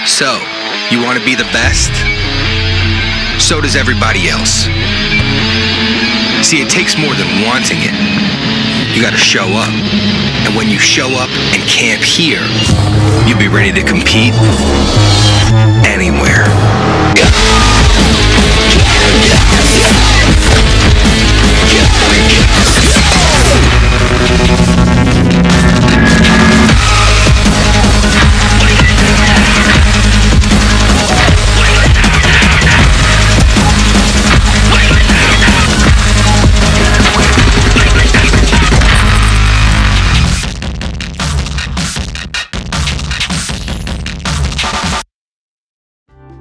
So, you want to be the best? So does everybody else. See, it takes more than wanting it. You gotta show up. And when you show up and camp here, you'll be ready to compete anywhere.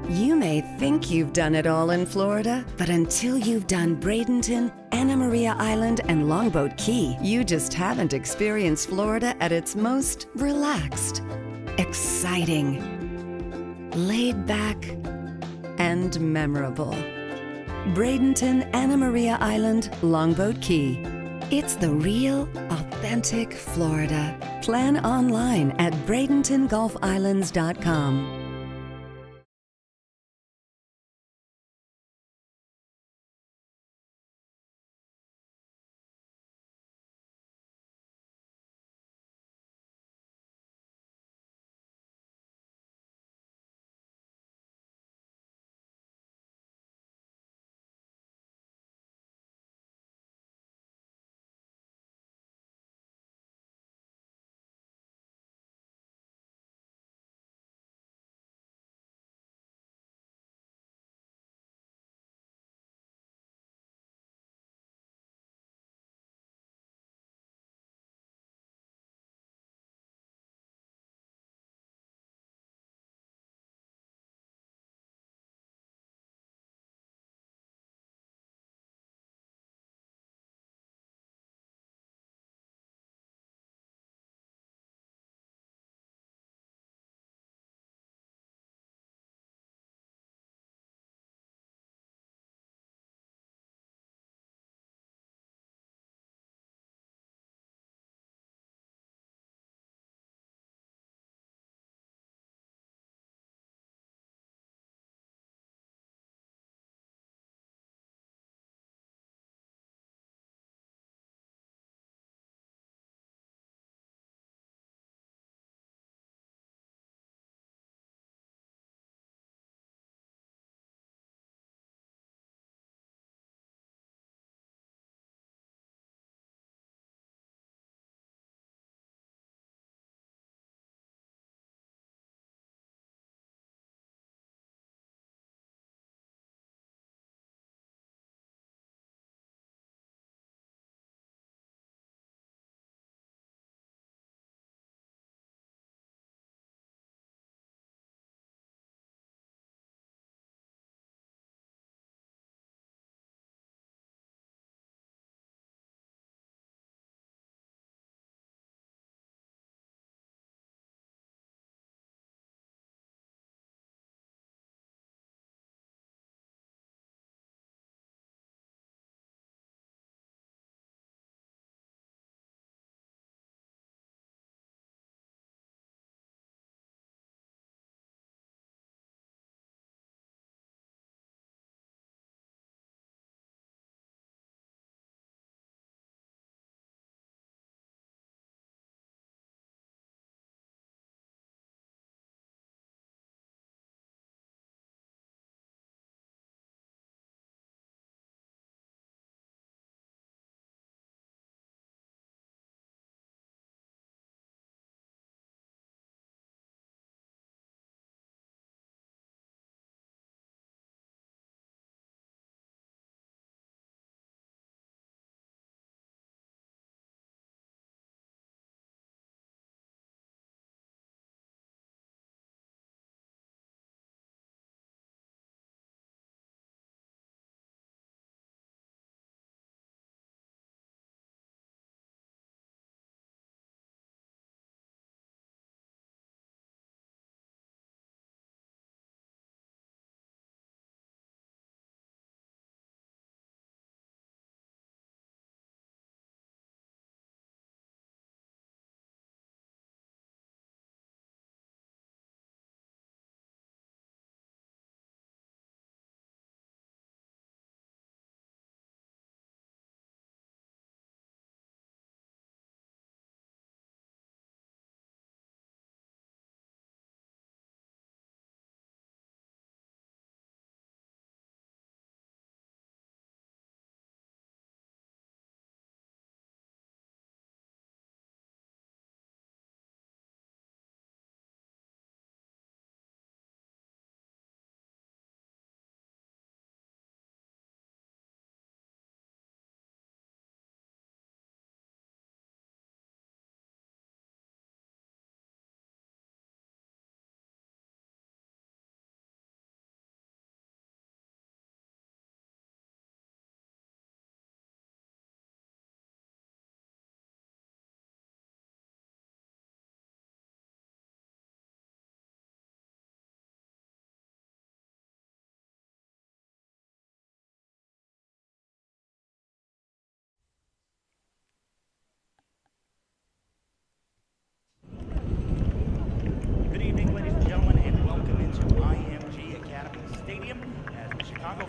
You may think you've done it all in Florida, but until you've done Bradenton, Anna Maria Island, and Longboat Key, you just haven't experienced Florida at its most relaxed, exciting, laid back, and memorable. Bradenton, Anna Maria Island, Longboat Key. It's the real, authentic Florida. Plan online at BradentonGolfIslands.com.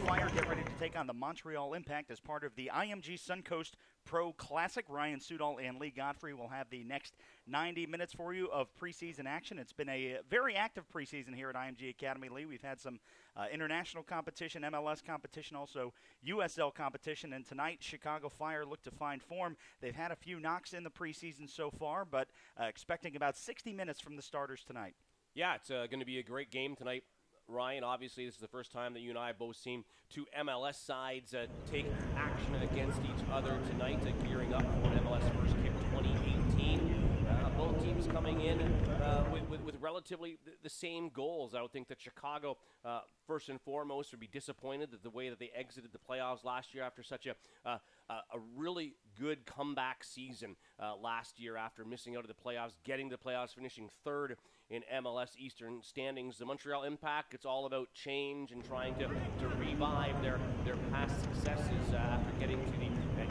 Fire get ready to take on the Montreal Impact as part of the IMG Suncoast Pro Classic. Ryan Sudol and Lee Godfrey will have the next 90 minutes for you of preseason action. It's been a very active preseason here at IMG Academy, Lee. We've had some international competition, MLS competition, also USL competition, and tonight Chicago Fire look to find form. They've had a few knocks in the preseason so far, but expecting about 60 minutes from the starters tonight. Yeah, it's going to be a great game tonight. Ryan, obviously, this is the first time that you and I have both seen two MLS sides take action against each other tonight, gearing up for MLS First Kick 2018. Both teams coming in with relatively the same goals. I would think that Chicago, first and foremost, would be disappointed that the way that they exited the playoffs last year after such a really good comeback season last year after missing out of the playoffs, getting to the playoffs, finishing third in MLS Eastern standings. The Montreal Impact, it's all about change and trying to revive their past successes after getting to the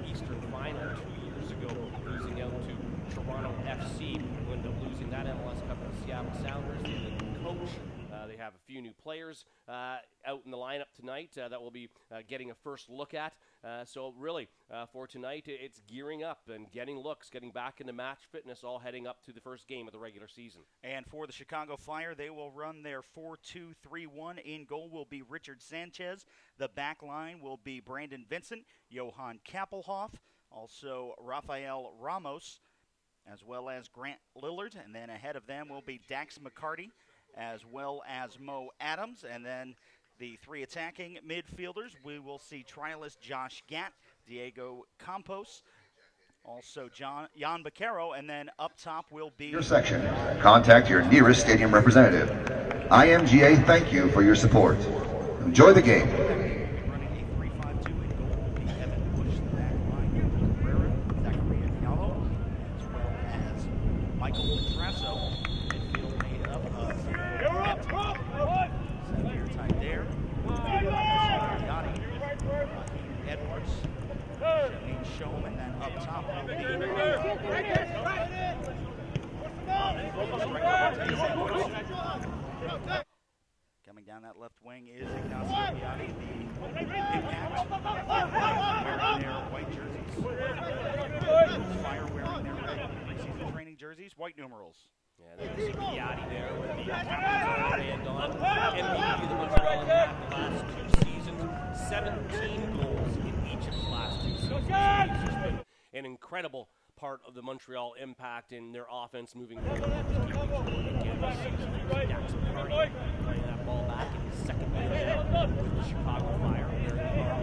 Eastern Final 2 years ago, losing out to Toronto FC, who ended up losing that MLS Cup to the Seattle Sounders. The coach, they have a few new players out in the lineup tonight that we'll be getting a first look at. So really, for tonight, it's gearing up and getting looks, getting back into match fitness, all heading up to the first game of the regular season. And for the Chicago Fire, they will run their 4-2-3-1. In goal will be Richard Sanchez. The back line will be Brandon Vincent, Johan Kappelhoff, also Rafael Ramos, as well as Grant Lillard. And then ahead of them will be Dax McCarty, as well as Mo Adams. And then the three attacking midfielders, we will see trialist Josh Gatt, Diego Campos, also Jan Baquero, and then up top will be your section. Contact your nearest stadium representative. IMGA, thank you for your support. Enjoy the game. Running a 3-5-2 in goal will be Evan Bush, the back line, Herrera, Zachary Diallo, as well as Michael Petrasso. Midfield made up of Xavier Tyder, Yachty, Edwards, Shane Shom, and then up top will be coming down that left wing is Ignacio Yachty, the Impact, wearing their white jerseys. Fire wearing their red preseason training jerseys, white numerals. Yeah, there's Yachty there with the captain's on. MVP of the Montreal Impact the last 2 seasons, 17 goals in each of the last 2 seasons. He's just been an incredible part of the Montreal Impact in their offense moving forward. Dax McCarty playing that ball back in his second minute with the Chicago Fire. They're the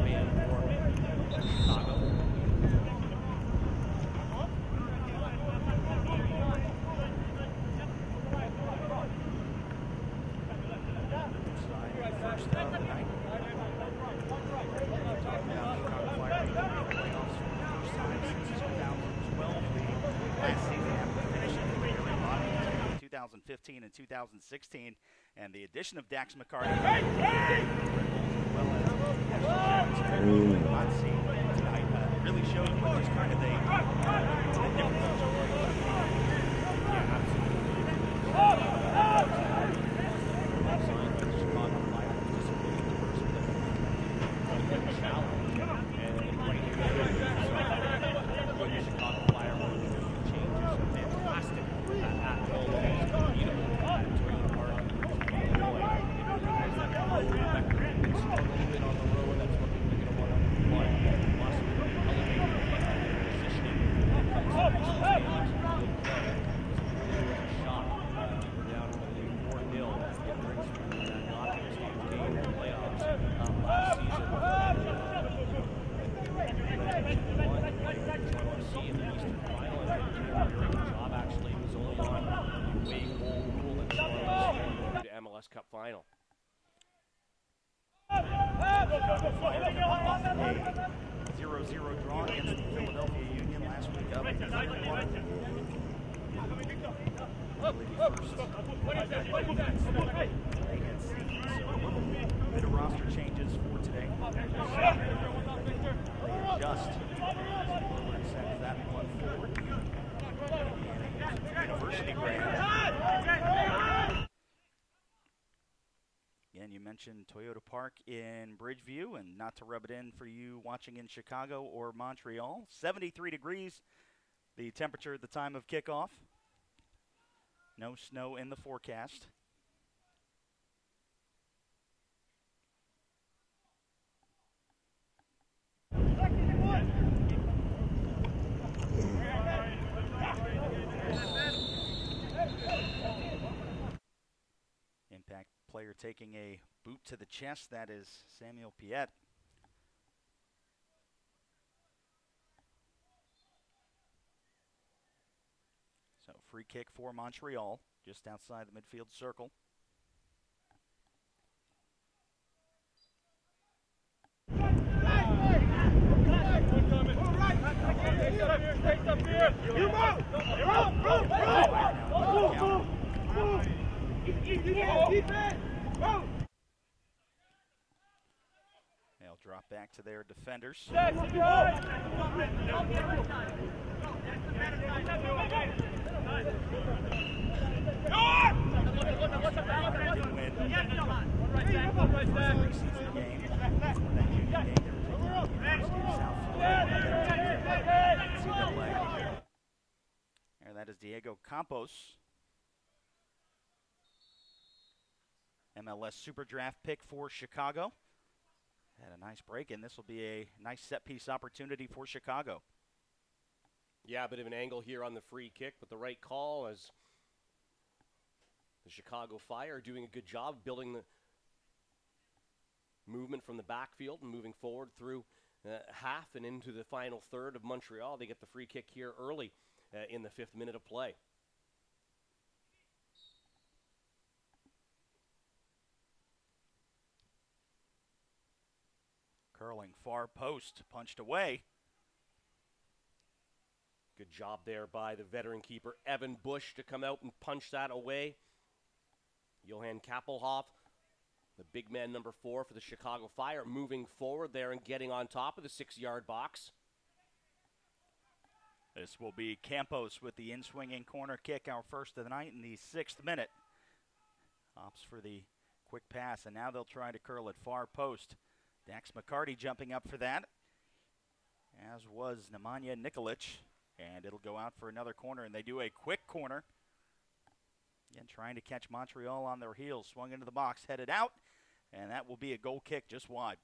man for Chicago. First of the night. Talking about Chicago Fire making the playoffs for the first time since 2012. The last season after finishing the year in bottom in 2015 and 2016, and the addition of Dax McCarty, as well as not seen tonight, really shows what just kind of the difference. Yeah, absolutely. Cup final. 0-0 draw against the Philadelphia Union last week up. Bit of roster changes for today. They adjust. Sends that one forward. University grad. Again, and you mentioned Toyota Park in Bridgeview, and not to rub it in for you watching in Chicago or Montreal. 73 degrees, the temperature at the time of kickoff. No snow in the forecast. Impact player taking a boot to the chest. That is Samuel Piet. So free kick for Montreal, just outside the midfield circle. They'll drop back to their defenders. And that is Diego Campos, MLS Super Draft pick for Chicago. Had a nice break, and this will be a nice set-piece opportunity for Chicago. Yeah, a bit of an angle here on the free kick, but the right call as the Chicago Fire are doing a good job building the movement from the backfield and moving forward through half and into the final third of Montreal. They get the free kick here early in the 5th minute of play. Curling far post, punched away. Good job there by the veteran keeper, Evan Bush, to come out and punch that away. Johan Kappelhoff, the big man number 4 for the Chicago Fire, moving forward there and getting on top of the 6-yard box. This will be Campos with the in-swinging corner kick, our first of the night in the 6th minute. Opts for the quick pass, and now they'll try to curl it far post. Dax McCarty jumping up for that, as was Nemanja Nikolic. And it'll go out for another corner, and they do a quick corner. Again, trying to catch Montreal on their heels. Swung into the box, headed out, and that will be a goal kick just wide.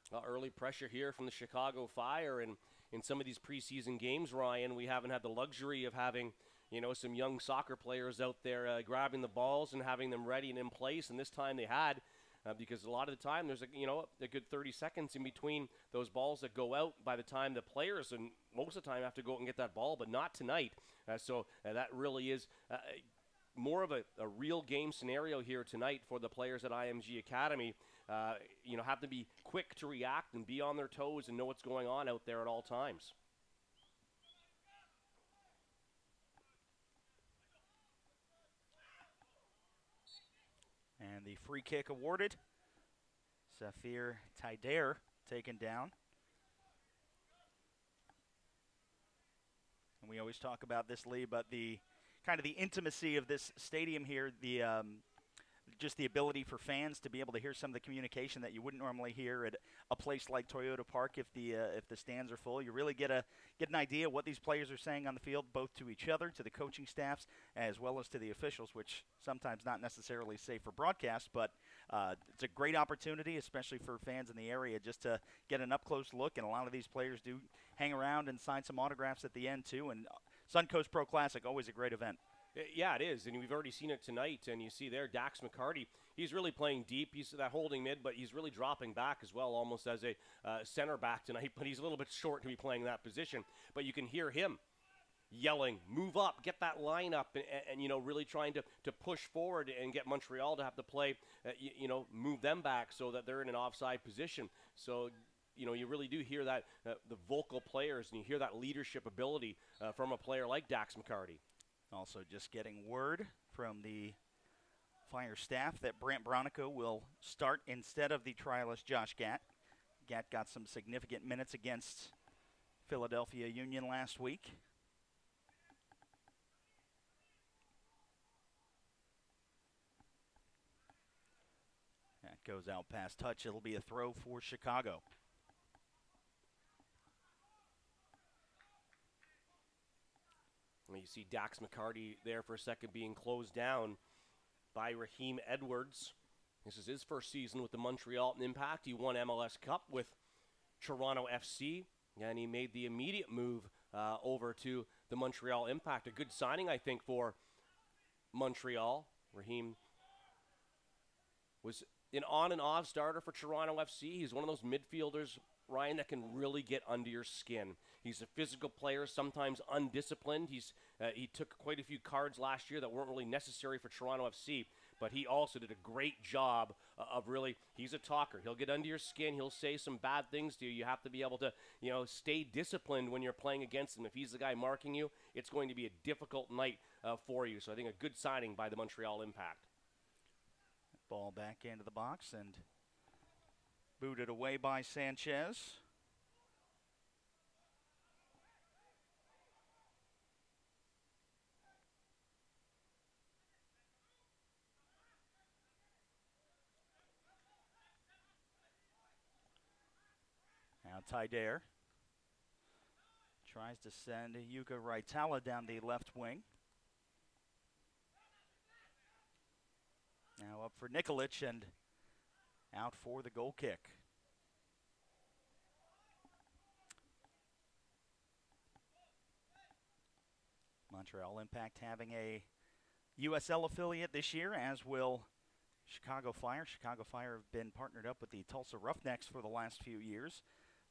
Well, early pressure here from the Chicago Fire, and in some of these preseason games, Ryan, we haven't had the luxury of having, you know, some young soccer players out there grabbing the balls and having them ready and in place, and this time they had. Because a lot of the time there's a good 30 seconds in between those balls that go out by the time the players, and most of the time, have to go out and get that ball, but not tonight. So that really is more of a real game scenario here tonight for the players at IMG Academy. Have to be quick to react and be on their toes and know what's going on out there at all times. And the free kick awarded. Safir Taider taken down. And we always talk about this, Lee, but the kind of the intimacy of this stadium here, just the ability for fans to be able to hear some of the communication that you wouldn't normally hear at a place like Toyota Park if the stands are full. You really get an idea what these players are saying on the field, both to each other, to the coaching staffs, as well as to the officials, which sometimes not necessarily safe for broadcast, but it's a great opportunity, especially for fans in the area, just to get an up-close look, and a lot of these players do hang around and sign some autographs at the end, too, and Suncoast Pro Classic, always a great event. Yeah, it is, and we've already seen it tonight, and you see there Dax McCarty, he's really playing deep. He's that holding mid, but he's really dropping back as well, almost as a center back tonight, but he's a little bit short to be playing that position. But you can hear him yelling, move up, get that line up, and really trying to push forward and get Montreal to have to play, move them back so that they're in an offside position. So, you really do hear that, the vocal players, and you hear that leadership ability from a player like Dax McCarty. Also just getting word from the Fire staff that Brant Bronico will start instead of the trialist Josh Gatt. Gatt got some significant minutes against Philadelphia Union last week. Goes out past touch. It'll be a throw for Chicago. Well, you see Dax McCarty there for a second being closed down by Raheem Edwards. This is his first season with the Montreal Impact. He won MLS Cup with Toronto FC, and he made the immediate move over to the Montreal Impact. A good signing, I think, for Montreal. Raheem was an on and off starter for Toronto FC. He's one of those midfielders, Ryan, that can really get under your skin. He's a physical player, sometimes undisciplined. He took quite a few cards last year that weren't really necessary for Toronto FC, but he also did a great job of really, he's a talker. He'll get under your skin. He'll say some bad things to you. You have to be able to, stay disciplined when you're playing against him. If he's the guy marking you, it's going to be a difficult night for you. So I think a good signing by the Montreal Impact. Ball back into the box and booted away by Sanchez. Now Tyder tries to send Yuka Raitala down the left wing. Now up for Nikolic and out for the goal kick. Montreal Impact having a USL affiliate this year, as will Chicago Fire. Chicago Fire have been partnered up with the Tulsa Roughnecks for the last few years.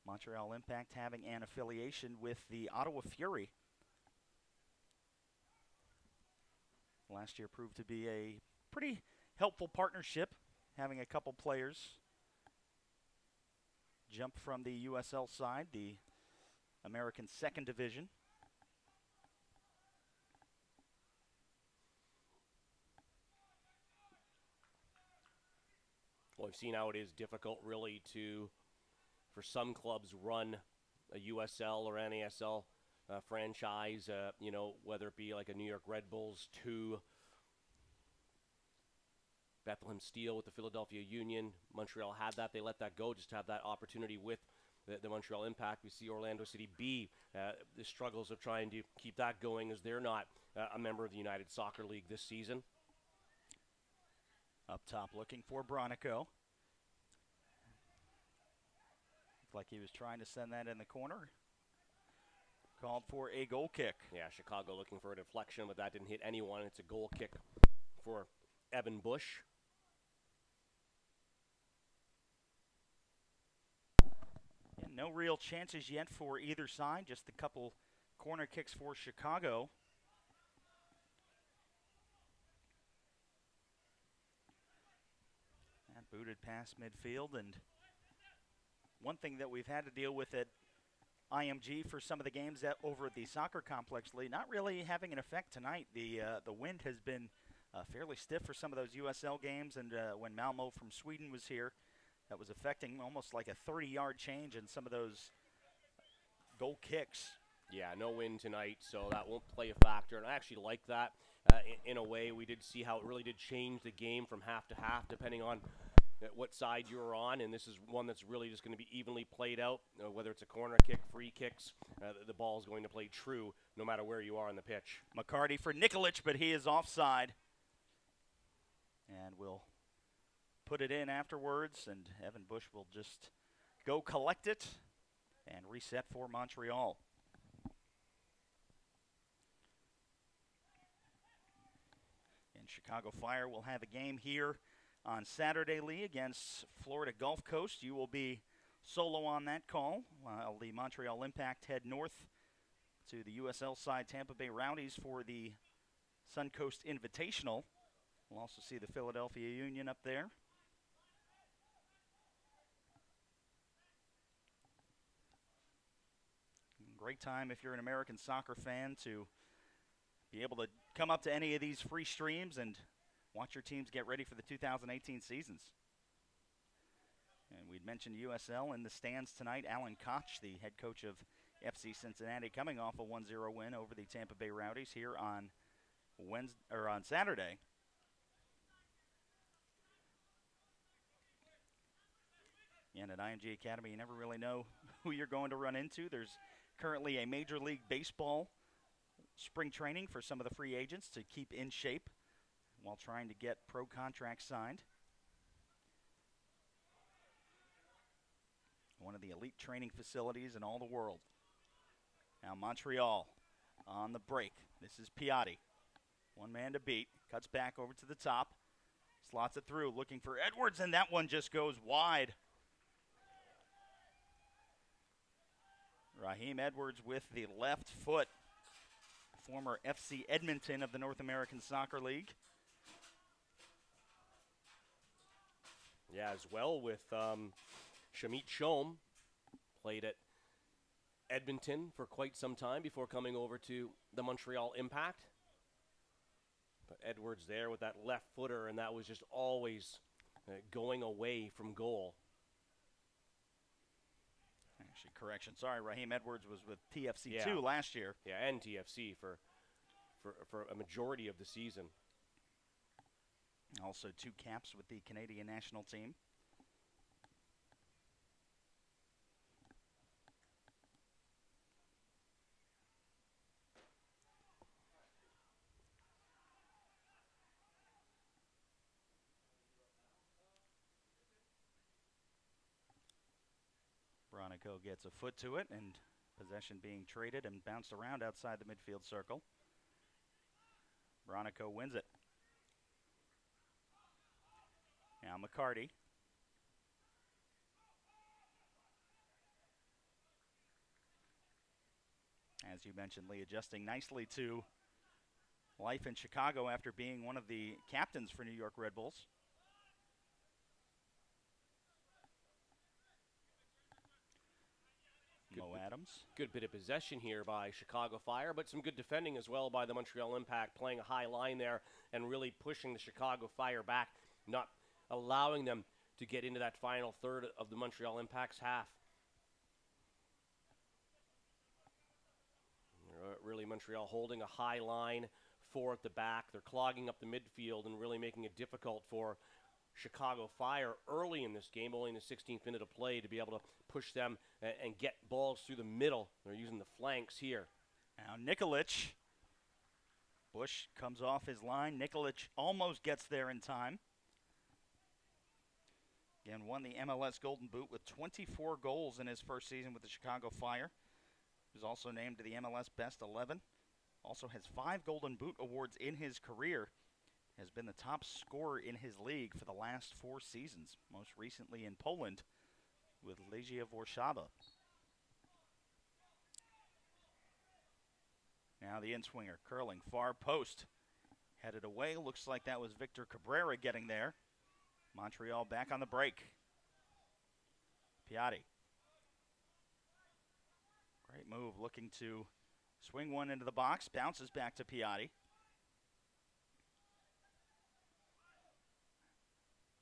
Montreal Impact having an affiliation with the Ottawa Fury. Last year proved to be a pretty helpful partnership, having a couple players jump from the USL side, the American Second Division. Well, we've seen how it is difficult, really, for some clubs run a USL or NASL franchise, whether it be like a New York Red Bulls to Bethlehem Steel with the Philadelphia Union. Montreal had that. They let that go just to have that opportunity with the Montreal Impact. We see Orlando City B, the struggles of trying to keep that going as they're not a member of the United Soccer League this season. Up top looking for Bronico. Looked like he was trying to send that in the corner. Called for a goal kick. Yeah, Chicago looking for a deflection, but that didn't hit anyone. It's a goal kick for Evan Bush. And no real chances yet for either side, just a couple corner kicks for Chicago. And booted past midfield, and one thing that we've had to deal with at IMG for some of the games that over at the soccer complex, Lee, not really having an effect tonight. The wind has been fairly stiff for some of those USL games, and when Malmo from Sweden was here, that was affecting almost like a 30-yard change in some of those goal kicks. Yeah, no wind tonight, so that won't play a factor, and I actually like that in a way. We did see how it really did change the game from half to half, depending on what side you were on, and this is one that's really just going to be evenly played out, whether it's a corner kick, free kicks, the ball is going to play true no matter where you are on the pitch. McCarty for Nikolic, but he is offside. And we'll put it in afterwards, and Evan Bush will just go collect it and reset for Montreal. And Chicago Fire will have a game here on Saturday, Lee, against Florida Gulf Coast. You will be solo on that call, while the Montreal Impact head north to the USL side Tampa Bay Rowdies for the Suncoast Invitational. We'll also see the Philadelphia Union up there. Great time if you're an American soccer fan to be able to come up to any of these free streams and watch your teams get ready for the 2018 seasons. And we'd mentioned USL in the stands tonight. Alan Koch, the head coach of FC Cincinnati, coming off a 1-0 win over the Tampa Bay Rowdies here on Saturday. And at IMG Academy, you never really know who you're going to run into. There's currently a Major League Baseball spring training for some of the free agents to keep in shape while trying to get pro contracts signed. One of the elite training facilities in all the world. Now Montreal on the break. This is Piatti. One man to beat. Cuts back over to the top. Slots it through, looking for Edwards, and that one just goes wide. Raheem Edwards with the left foot. Former FC Edmonton of the North American Soccer League. Yeah, as well with Shamit Shom. Played at Edmonton for quite some time before coming over to the Montreal Impact. But Edwards there with that left footer, and that was just always going away from goal. Actually, correction. Sorry, Raheem Edwards was with TFC 2 Yeah. last year. Yeah, and TFC for a majority of the season. Also 2 caps with the Canadian national team. Bronico gets a foot to it, and possession being traded and bounced around outside the midfield circle. Bronico wins it. Now McCarty. As you mentioned, Lee, adjusting nicely to life in Chicago after being one of the captains for New York Red Bulls. Mo Adams. Good bit of possession here by Chicago Fire, but some good defending as well by the Montreal Impact, playing a high line there and really pushing the Chicago Fire back, not allowing them to get into that final third of the Montreal Impact's half. Really, Montreal holding a high line, 4 at the back. They're clogging up the midfield and really making it difficult for Chicago Fire early in this game, only in the 16th minute of play, to be able to push them and get balls through the middle. They're using the flanks here. Now Nikolic. Bush comes off his line. Nikolic almost gets there in time. Again, won the MLS Golden Boot with 24 goals in his first season with the Chicago Fire. He was also named to the MLS Best 11. Also has 5 Golden Boot awards in his career. Has been the top scorer in his league for the last 4 seasons, most recently in Poland with Legia Warszawa. Now the in-swinger, curling, far post. Headed away, looks like that was Victor Cabrera getting there. Montreal back on the break. Piatti. Great move, looking to swing one into the box, bounces back to Piatti.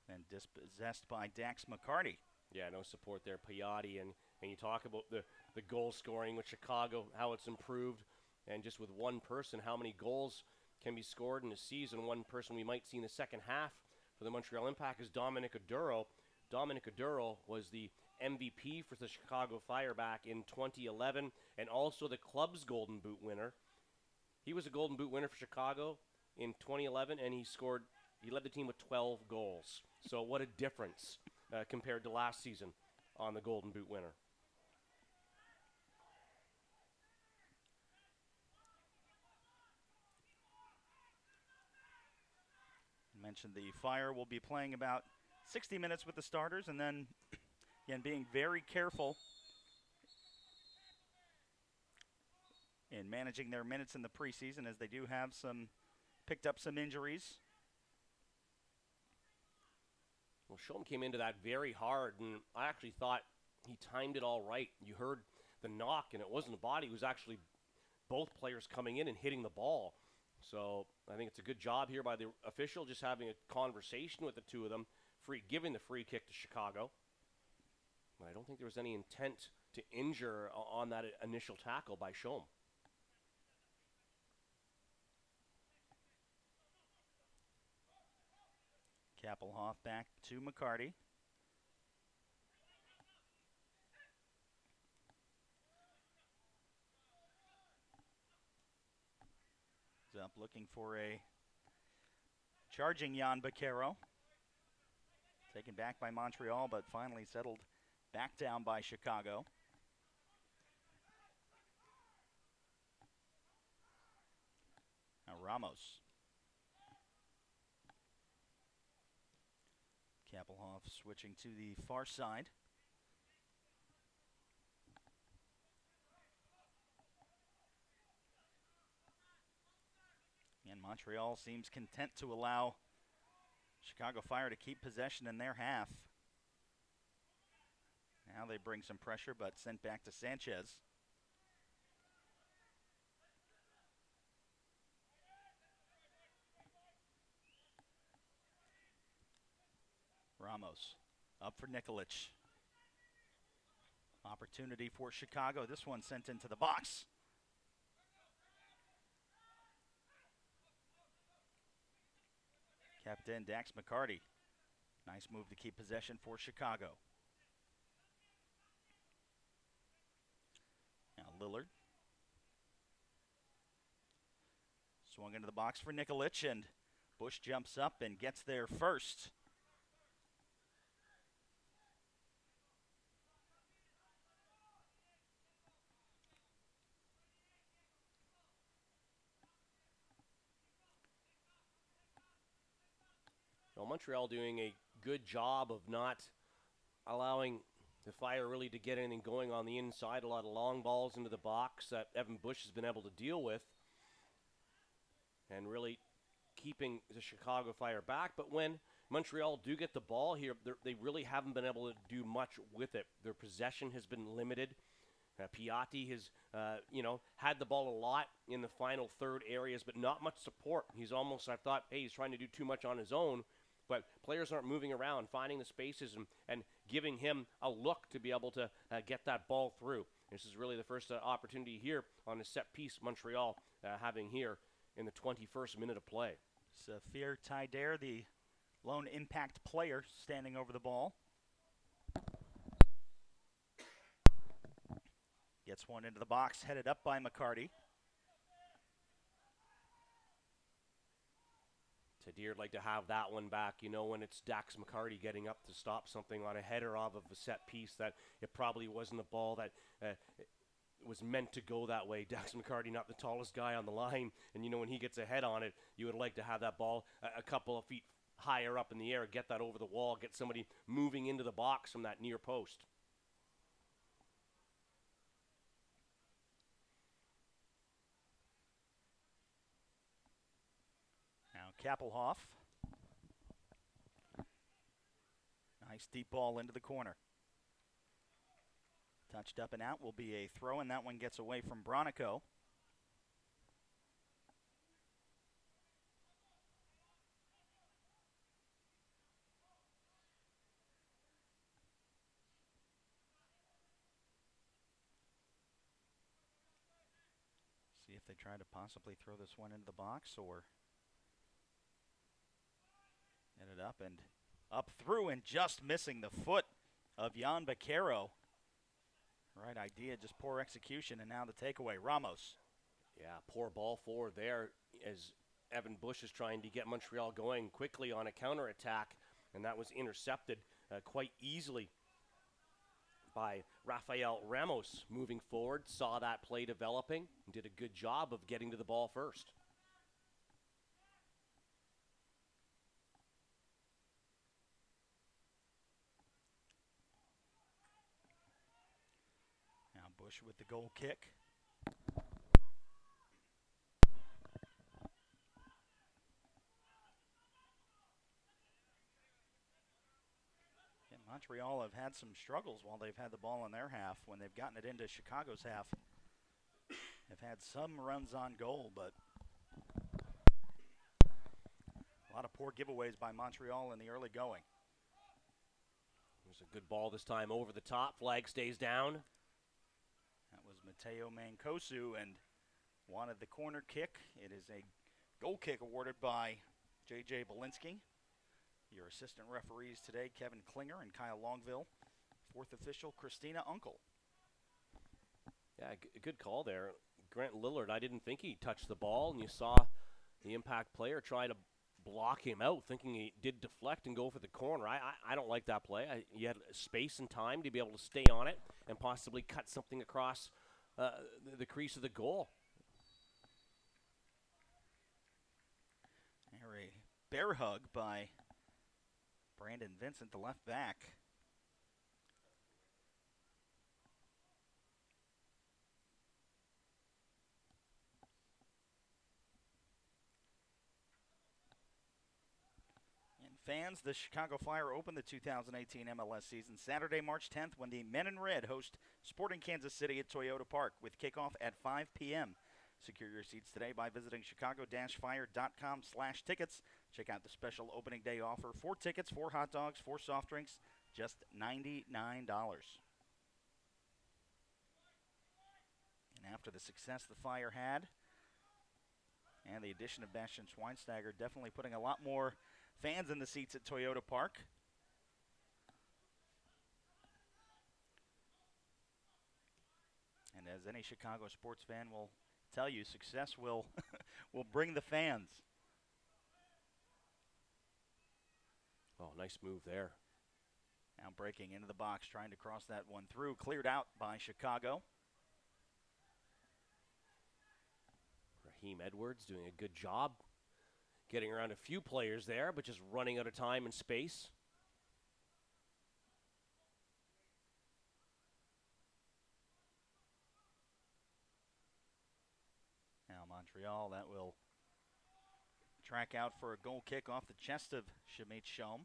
And dispossessed by Dax McCarty. Yeah, no support there, Piatti. And you talk about the goal scoring with Chicago, how it's improved. And just with one person, how many goals can be scored in a season. One person we might see in the second half for the Montreal Impact is Dominic Oduro. Dominic Oduro was the MVP for the Chicago Fire back in 2011 and also the club's Golden Boot winner. He was a Golden Boot winner for Chicago in 2011, and he led the team with 12 goals. So what a difference compared to last season on the Golden Boot winner. I mentioned the Fire will be playing about 60 minutes with the starters, and then again being very careful in managing their minutes in the preseason, as they do have picked up some injuries. Well, Shom came into that very hard, and I actually thought he timed it all right. You heard the knock, and it wasn't a body. It was actually both players coming in and hitting the ball. So I think it's a good job here by the official, just having a conversation with the two of them, giving the free kick to Chicago. But I don't think there was any intent to injure on that initial tackle by Shom. Kappelhoff back to McCarty. up looking for a charging Jan Baquero. Taken back by Montreal, but finally settled back down by Chicago. Now Ramos. Kappelhoff switching to the far side. And Montreal seems content to allow Chicago Fire to keep possession in their half. Now they bring some pressure, but sent back to Sanchez. Ramos up for Nikolic. Opportunity for Chicago. This one sent into the box. Captain Dax McCarty. Nice move to keep possession for Chicago. Now Lillard. Swung into the box for Nikolic, and Bush jumps up and gets there first. Well, Montreal doing a good job of not allowing the Fire really to get anything going on the inside. A lot of long balls into the box that Evan Bush has been able to deal with, and really keeping the Chicago Fire back. But when Montreal do get the ball here, they really haven't been able to do much with it. Their possession has been limited. Piatti has, had the ball a lot in the final third areas, but not much support. He's almost, I thought, hey, he's trying to do too much on his own. But players aren't moving around, finding the spaces, and giving him a look to be able to get that ball through. This is really the first opportunity here on a set piece Montreal having here in the 21st minute of play. Safir Taider, the lone impact player, standing over the ball. Gets one into the box, headed up by McCarty. Taider would like to have that one back, when it's Dax McCarty getting up to stop something on a header off of a set piece that it probably wasn't a ball that was meant to go that way. Dax McCarty, not the tallest guy on the line, and when he gets a head on it, you would like to have that ball a couple of feet higher up in the air, get that over the wall, get somebody moving into the box from that near post. Kappelhoff. Nice deep ball into the corner. Touched up and out will be a throw, and that one gets away from Bronico. See if they try to possibly throw this one into the box or get it up and up through, and just missing the foot of Jan Baquero. Right idea, just poor execution, and now the takeaway. Ramos. Yeah, poor ball forward there as Evan Bush is trying to get Montreal going quickly on a counterattack, and that was intercepted quite easily by Rafael Ramos. Moving forward, saw that play developing, and did a good job of getting to the ball first. Bush with the goal kick. And Montreal have had some struggles while they've had the ball in their half. When they've gotten it into Chicago's half, they've had some runs on goal, but a lot of poor giveaways by Montreal in the early going. There's a good ball this time over the top. Flag stays down. That was Mateo Mancosu and wanted the corner kick. It is a goal kick awarded by J.J. Belinsky. Your assistant referees today, Kevin Klinger and Kyle Longville. Fourth official, Christina Uncle. Yeah, good call there. Grant Lillard, I didn't think he touched the ball, and you saw The impact player tried to block him out, thinking he did deflect and go for the corner. I don't like that play. You had space and time to be able to stay on it and possibly cut something across the crease of the goal. There a bear hug by Brandon Vincent, the left back. And fans, the Chicago Fire open the 2018 MLS season Saturday, March 10th, when the Men in Red host Sporting Kansas City at Toyota Park with kickoff at 5 p.m. Secure your seats today by visiting chicago-fire.com/tickets. Check out the special opening day offer: 4 tickets, 4 hot dogs, 4 soft drinks, just $99. And after the success the Fire had, and the addition of Bastian Schweinsteiger, definitely putting a lot more fans in the seats at Toyota Park. And as any Chicago sports fan will tell you, success will will bring the fans. Oh, nice move there. Now breaking into the box, trying to cross that one through. Cleared out by Chicago. Raheem Edwards doing a good job getting around a few players there, but just running out of time and space. Now Montreal, that will track out for a goal kick off the chest of Shamit Shom.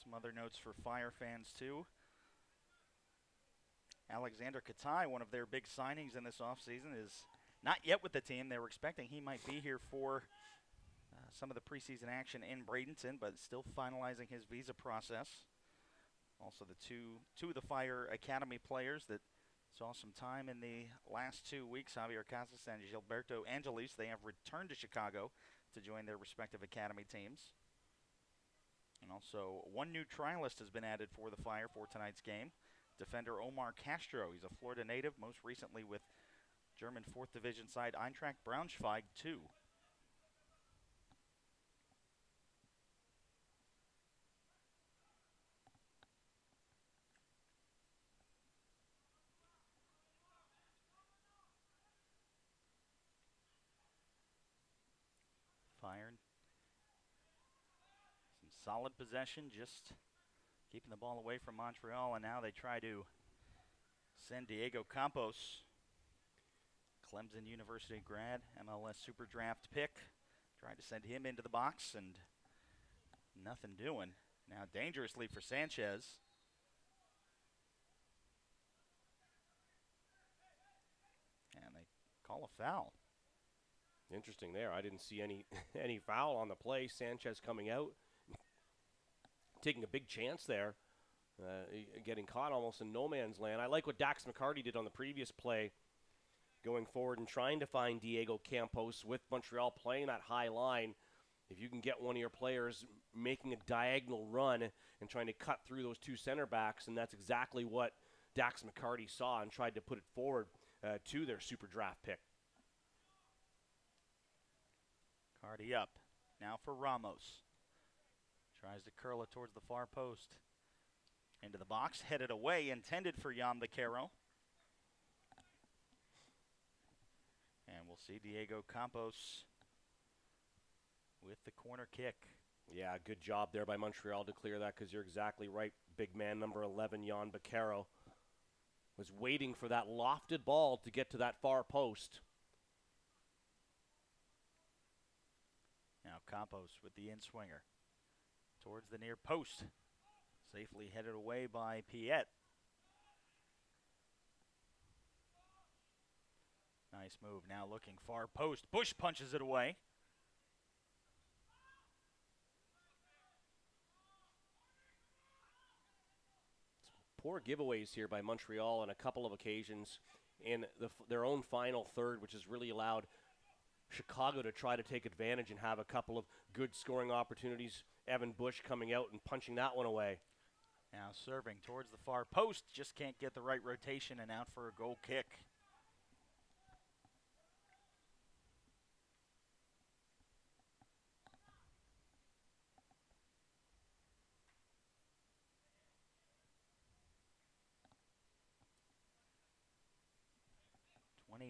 Some other notes for Fire fans, too. Alexander Katai, one of their big signings in this offseason, is not yet with the team. They were expecting he might be here for some of the preseason action in Bradenton, but still finalizing his visa process. Also, the two of the Fire Academy players that saw some time in the last 2 weeks, Javier Casas and Gilberto Angelis, they have returned to Chicago to join their respective academy teams. And also, one new trialist has been added for the Fire for tonight's game. Defender Omar Castro. He's a Florida native, most recently with German 4th Division side Eintracht Braunschweig 2. Fire. Some solid possession, just keeping the ball away from Montreal, and now they try to send Diego Campos, Clemson University grad, MLS Super Draft pick. Tried to send him into the box, and nothing doing. Now dangerously for Sanchez. And they call a foul. Interesting there. I didn't see any any foul on the play. Sanchez coming out, taking a big chance there, getting caught almost in no man's land. I like what Dax McCarty did on the previous play, going forward and trying to find Diego Campos with Montreal playing that high line. If you can get one of your players making a diagonal run and trying to cut through those two center backs, and that's exactly what Dax McCarty saw and tried to put it forward to their super draft pick. Cardi up. Now for Ramos. Tries to curl it towards the far post. Into the box, headed away, intended for Jan Vaquero. And we'll see Diego Campos with the corner kick. Yeah, good job there by Montreal to clear that, because you're exactly right. Big man number 11, Jan Vaquero, was waiting for that lofted ball to get to that far post. Now Campos with the in-swinger towards the near post. Safely headed away by Piet. Nice move. Now looking far post. Bush punches it away. Poor giveaways here by Montreal on a couple of occasions in their own final third, which has really allowed Chicago to try to take advantage and have a couple of good scoring opportunities. Evan Bush coming out and punching that one away. Now serving towards the far post, just can't get the right rotation and out for a goal kick.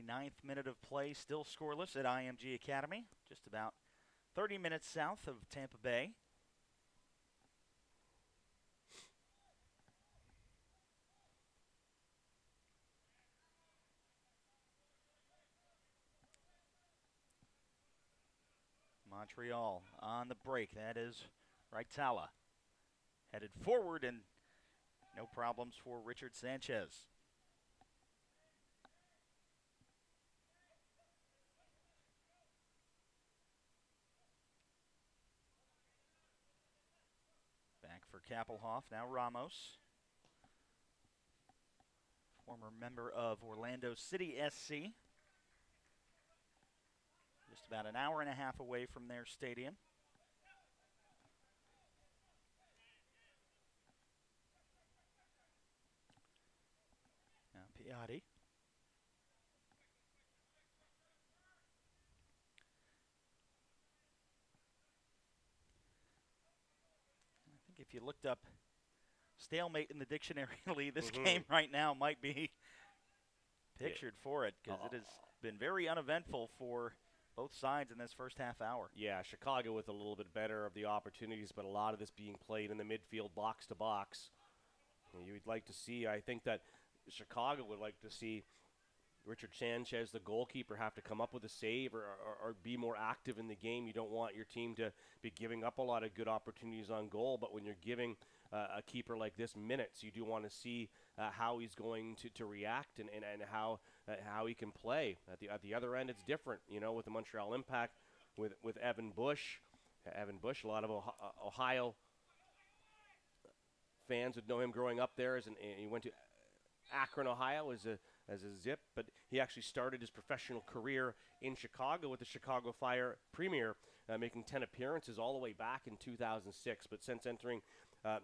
Ninth minute of play, still scoreless at IMG Academy, just about 30 minutes south of Tampa Bay. Montreal on the break. That is Raitala. Headed forward and no problems for Richard Sanchez. Back for Kappelhoff, now Ramos. Former member of Orlando City SC. Just about an hour and a half away from their stadium. Now Piatti. I think if you looked up stalemate in the dictionary, Lee, this game right now might be pictured for it, because it has been very uneventful for both sides in this first half hour. Yeah, Chicago with a little bit better of the opportunities, but a lot of this being played in the midfield, box to box. You'd like to see, I think that Chicago would like to see Richard Sanchez, the goalkeeper, have to come up with a save or be more active in the game. You don't want your team to be giving up a lot of good opportunities on goal, but when you're giving a keeper like this minutes, you do want to see how he's going to react and how he can play. At the other end, it's different, with the Montreal Impact, with Evan Bush. Evan Bush, a lot of Ohio fans would know him growing up there, and he went to Akron, Ohio as a Zip, but he actually started his professional career in Chicago with the Chicago Fire Premier, making 10 appearances all the way back in 2006. But since entering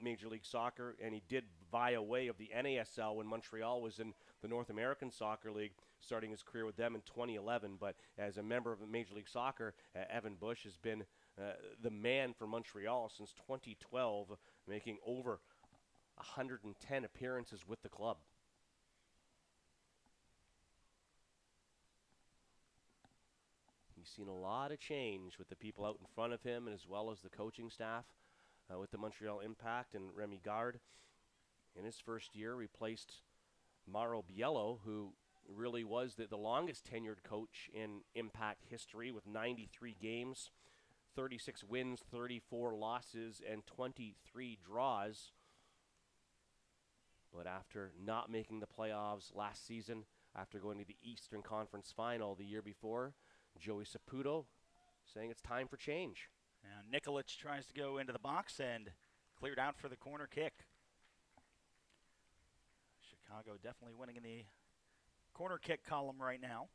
Major League Soccer, and he did via way of the NASL when Montreal was in the North American Soccer League, starting his career with them in 2011. But as a member of Major League Soccer, Evan Bush has been the man for Montreal since 2012, making over 110 appearances with the club. He's seen a lot of change with the people out in front of him, and as well as the coaching staff with the Montreal Impact, and Remy Gard. In his first year, replaced Mauro Biello, who really was the longest tenured coach in Impact history, with 93 games, 36 wins, 34 losses, and 23 draws. But after not making the playoffs last season, after going to the Eastern Conference Final the year before, Joey Saputo saying it's time for change. Now Nikolic tries to go into the box and cleared out for the corner kick. Chicago definitely winning in the corner kick column right now.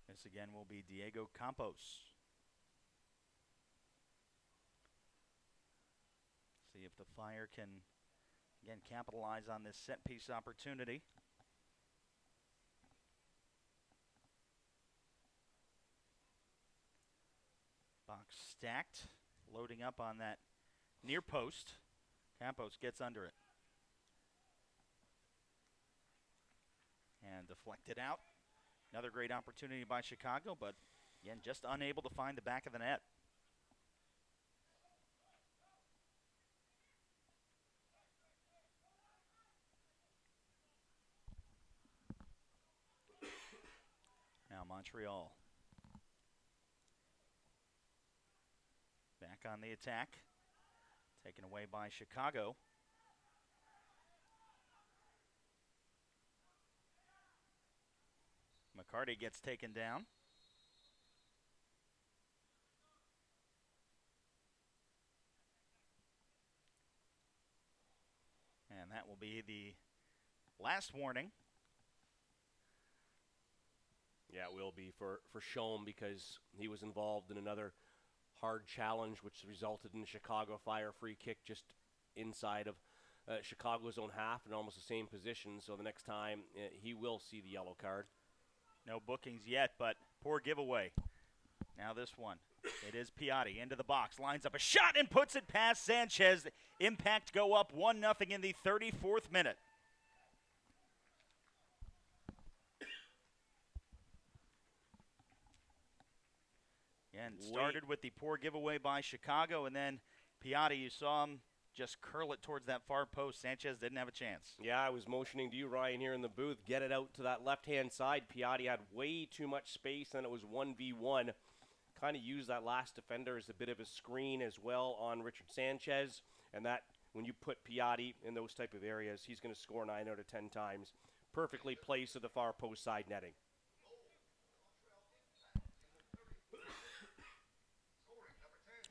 This again will be Diego Campos. See if the Fire can, again, capitalize on this set piece opportunity. Box stacked, loading up on that near post. Campos gets under it. And deflected out. Another great opportunity by Chicago, but again, just unable to find the back of the net. Now Montreal back on the attack, taken away by Chicago. McCarty gets taken down. And that will be the last warning Yeah, it will be for Shome because he was involved in another hard challenge, which resulted in a Chicago Fire free kick just inside of Chicago's own half in almost the same position. So the next time he will see the yellow card. No bookings yet, but poor giveaway. Now this one. It is Piatti into the box, lines up a shot and puts it past Sanchez. Impact go up 1-0 in the 34th minute. And started with the poor giveaway by Chicago, and then Piatti, you saw him just curl it towards that far post. Sanchez didn't have a chance. Yeah, I was motioning to you, Ryan, here in the booth. Get it out to that left-hand side. Piatti had way too much space, and it was 1v1. Kind of used that last defender as a bit of a screen as well on Richard Sanchez. And that, when you put Piatti in those type of areas, he's going to score 9 out of 10 times. Perfectly placed to the far post side netting.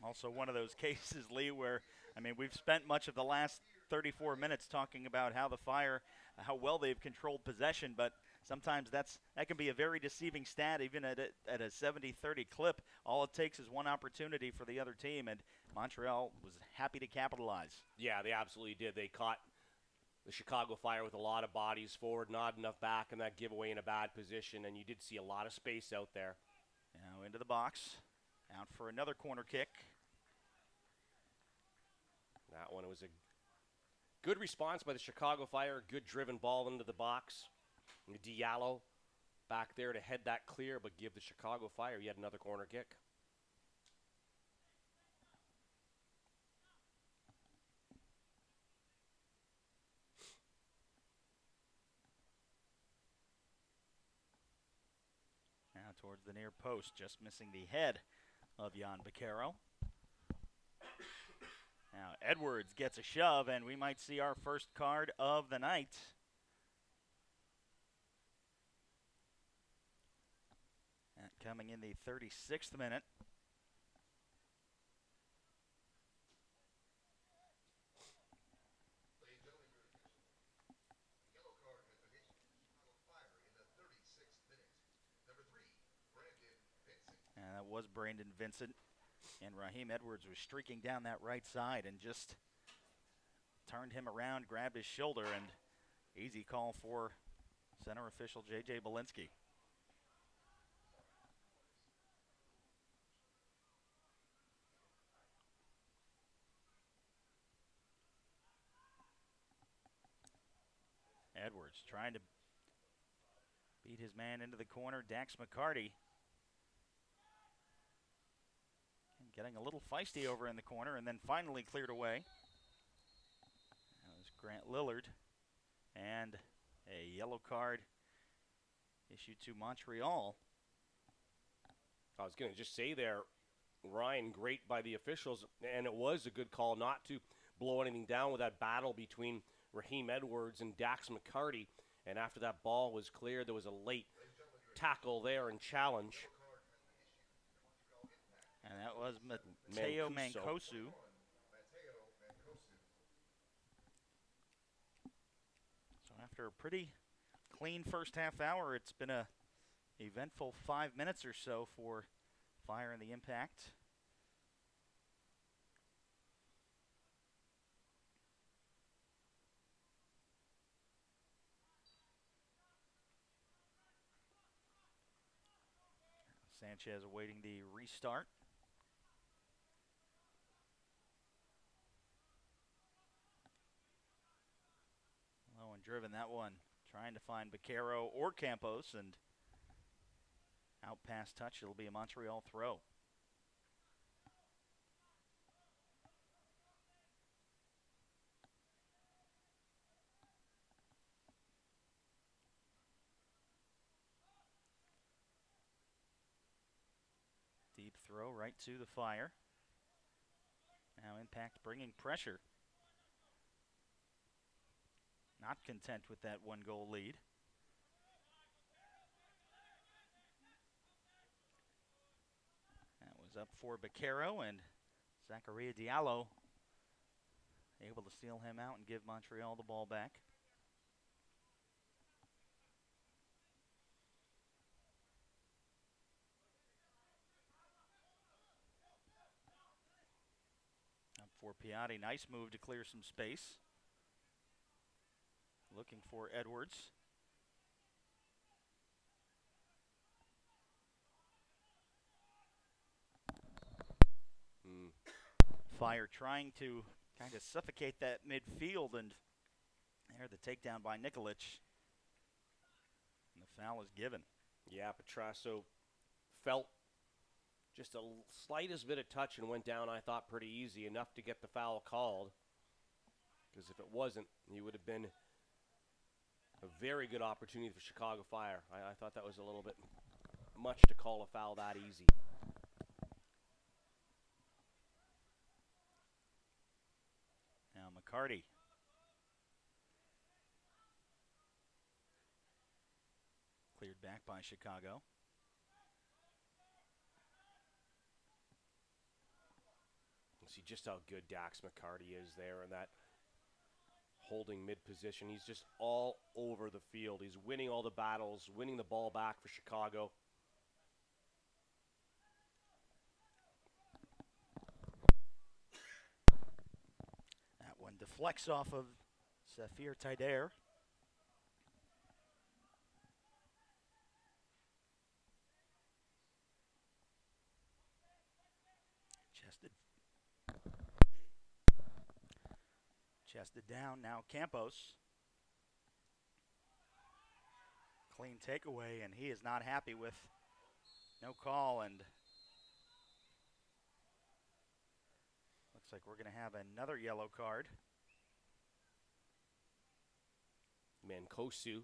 Also one of those cases, Lee, where, I mean, we've spent much of the last 34 minutes talking about how the Fire, how well they've controlled possession, but sometimes that can be a very deceiving stat, even at a 70-30 clip. All it takes is one opportunity for the other team, and Montreal was happy to capitalize. Yeah, they absolutely did. They caught the Chicago Fire with a lot of bodies forward, not enough back, and that giveaway in a bad position, and you did see a lot of space out there. Now into the box, out for another corner kick. That one was a good response by the Chicago Fire, good driven ball into the box. Diallo back there to head that clear, but give the Chicago Fire yet another corner kick. Now towards the near post, just missing the head of Jan Beccaro. Now Edwards gets a shove, and we might see our first card of the night. That coming in the 36th minute. And that was Bradenton Vincent. And Raheem Edwards was streaking down that right side and just turned him around, grabbed his shoulder, and easy call for center official J.J. Belinsky. Edwards trying to beat his man into the corner, Dax McCarty. Getting a little feisty over in the corner and then finally cleared away. That was Grant Lillard. And a yellow card issued to Montreal. I was going to just say there, Ryan, great by the officials, and it was a good call not to blow anything down with that battle between Raheem Edwards and Dax McCarty. And after that ball was cleared, there was a late tackle there and challenge. And that was Mateo Mancosu. So after a pretty clean first half hour, it's been a eventful 5 minutes or so for Fire and the Impact. Sanchez awaiting the restart. Low and driven, that one. Trying to find Beccaro or Campos, and out past touch. It'll be a Montreal throw. Deep throw right to the Fire. Now Impact bringing pressure. Not content with that one-goal lead. That was up for Beccaro, and Zachariah Diallo able to steal him out and give Montreal the ball back. for Piatti. Nice move to clear some space. Looking for Edwards. Fire trying to kind of suffocate that midfield, and there the takedown by Nikolic. And the foul is given. Yeah, Petrasso felt just a slightest bit of touch and went down, I thought, pretty easy, enough to get the foul called. Because if it wasn't, he would have been a very good opportunity for Chicago Fire. I thought that was a little bit much to call a foul that easy. Now McCarty. Cleared back by Chicago. See just how good Dax McCarty is there in that holding mid position. He's just all over the field. He's winning all the battles, winning the ball back for Chicago. That one deflects off of Safir Taider. Chested down, now Campos. Clean takeaway, and he is not happy with no call, and looks like we're going to have another yellow card. Mancosu.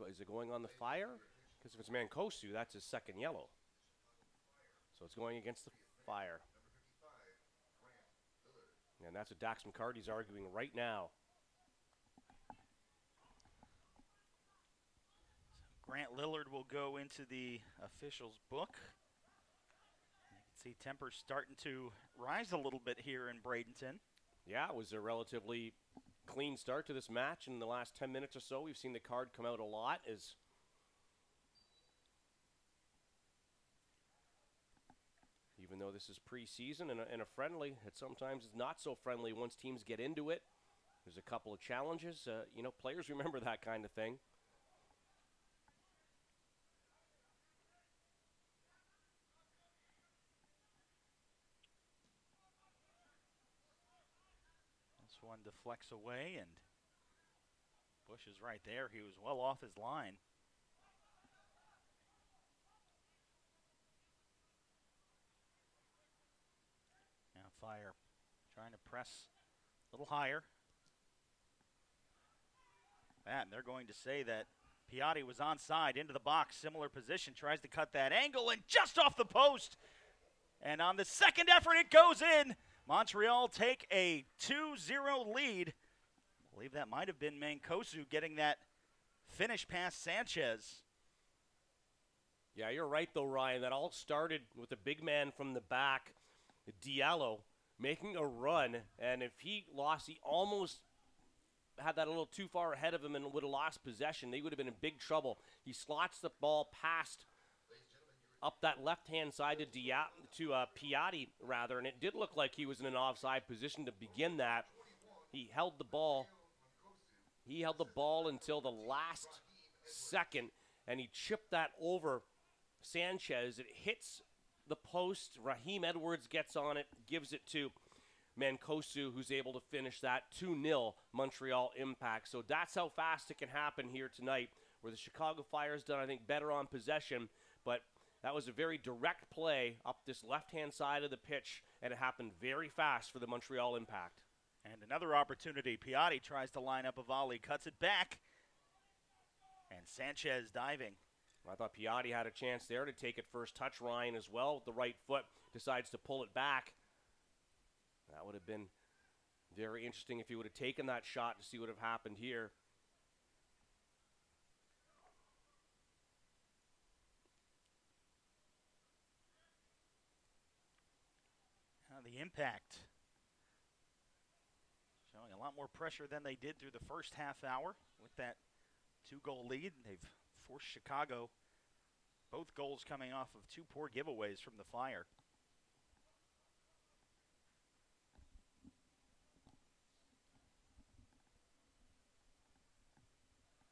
Is it going on the Fire? Because if it's Mancosu, that's his second yellow. So it's going against the Fire. And that's what Dax McCarty's arguing right now. Grant Lillard will go into the officials' book. You can see tempers starting to rise a little bit here in Bradenton. Yeah, it was a relatively clean start to this match. In the last 10 minutes or so, we've seen the card come out a lot. Even though this is preseason and a friendly, it sometimes is not so friendly once teams get into it. There's a couple of challenges. Players remember that kind of thing. This one deflects away, and Bush is right there. He was well off his line. Now Fire trying to press a little higher. And they're going to say that Piatti was onside, into the box, similar position, tries to cut that angle, and just off the post. And on the second effort, it goes in. Montreal take a 2-0 lead. I believe that might have been Mancosu getting that finish past Sanchez. Yeah, you're right, though, Ryan. That all started with the big man from the back, Diallo, making a run. And if he lost, he almost had that a little too far ahead of him and would have lost possession. They would have been in big trouble. He slots the ball past up that left-hand side to Piatti, rather, and it did look like he was in an offside position to begin that. He held the ball. He held the ball until the last second, and he chipped that over Sanchez. It hits the post. Raheem Edwards gets on it, gives it to Mancosu, who's able to finish that 2-0 Montreal Impact. So that's how fast it can happen here tonight, where the Chicago Fire's done, I think, better on possession, but that was a very direct play up this left-hand side of the pitch, and it happened very fast for the Montreal Impact. And another opportunity. Piatti tries to line up a volley, cuts it back, and Sanchez diving. I thought Piatti had a chance there to take it first touch. Ryan as well with the right foot decides to pull it back. That would have been very interesting if he would have taken that shot to see what would have happened here. The Impact showing a lot more pressure than they did through the first half hour with that 2-goal lead. They've forced Chicago. Both goals coming off of 2 poor giveaways from the Fire.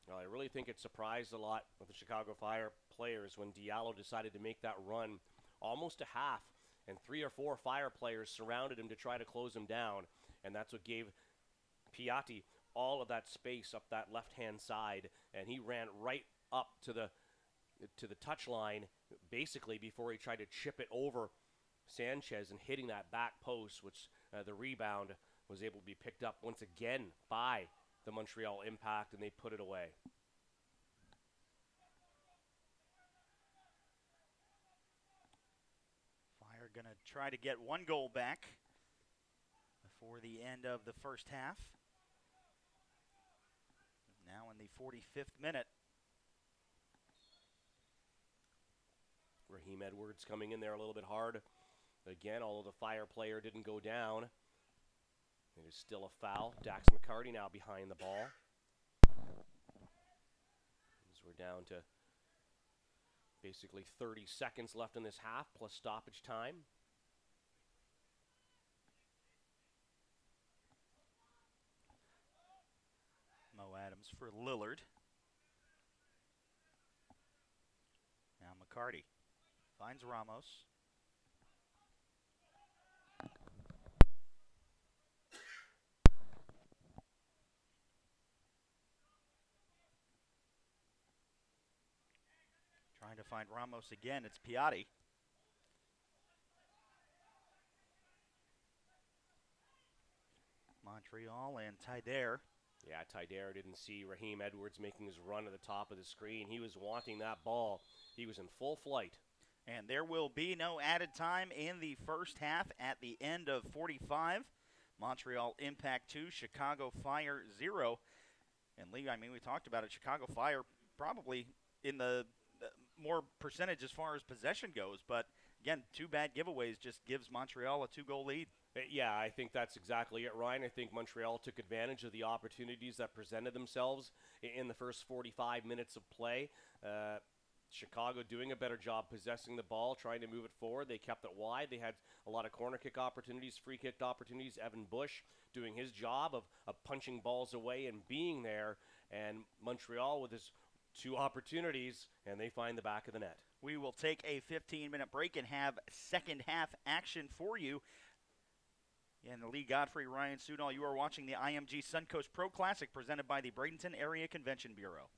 Well, I really think it surprised a lot of the Chicago Fire players when Diallo decided to make that run almost a half, and 3 or 4 Fire players surrounded him to try to close him down, and that's what gave Piatti all of that space up that left-hand side, and he ran right up to the touch line basically before he tried to chip it over Sanchez and hitting that back post, which the rebound was able to be picked up once again by the Montreal Impact, and they put it away. Fire going to try to get 1 goal back before the end of the first half. Now in the 45th minute. Raheem Edwards coming in there a little bit hard. Again, although the Fire player didn't go down, it is still a foul. Dax McCarty now behind the ball. As we're down to basically 30 seconds left in this half, plus stoppage time. Mo Adams for Lillard. Now McCarty finds Ramos. Trying to find Ramos again. It's Piatti. Montreal and Tyder. Yeah, Tyder didn't see Raheem Edwards making his run to the top of the screen. He was wanting that ball. He was in full flight. And there will be no added time in the first half at the end of 45. Montreal Impact 2, Chicago Fire 0. And Lee, I mean, we talked about it. Chicago Fire probably in the more percentage as far as possession goes. But, again, 2 bad giveaways just gives Montreal a 2-goal lead. Yeah, I think that's exactly it, Ryan. I think Montreal took advantage of the opportunities that presented themselves in the first 45 minutes of play. Chicago doing a better job possessing the ball, trying to move it forward. They kept it wide. They had a lot of corner kick opportunities, free kick opportunities. Evan Bush doing his job of punching balls away and being there. And Montreal with his 2 opportunities, and they find the back of the net. We will take a 15-minute break and have second half action for you. And Lee Godfrey, Ryan Sudol, you are watching the IMG Suncoast Pro Classic presented by the Bradenton Area Convention Bureau.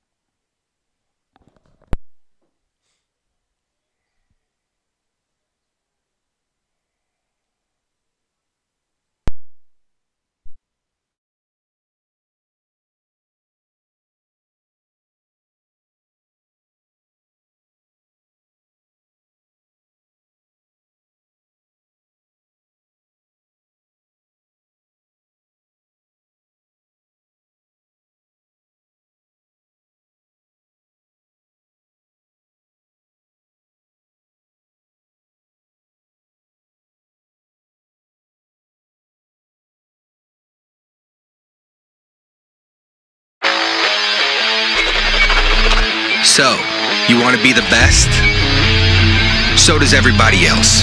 So, you want to be the best? So does everybody else.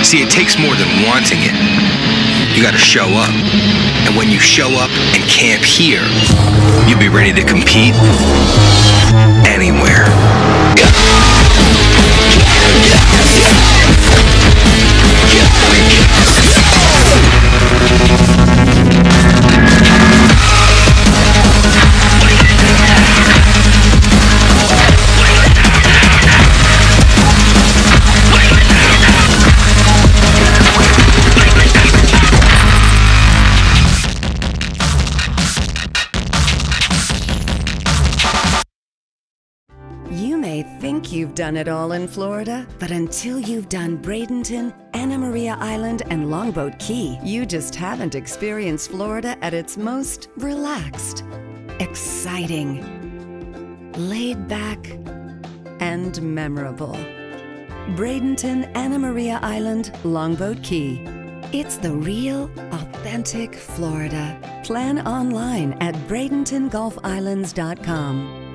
See, it takes more than wanting it. You got to show up. And when you show up and camp here, you'll be ready to compete anywhere. You may think you've done it all in Florida, but until you've done Bradenton, Anna Maria Island, and Longboat Key, you just haven't experienced Florida at its most relaxed, exciting, laid back, and memorable. Bradenton, Anna Maria Island, Longboat Key. It's the real, authentic Florida. Plan online at BradentonGolfIslands.com.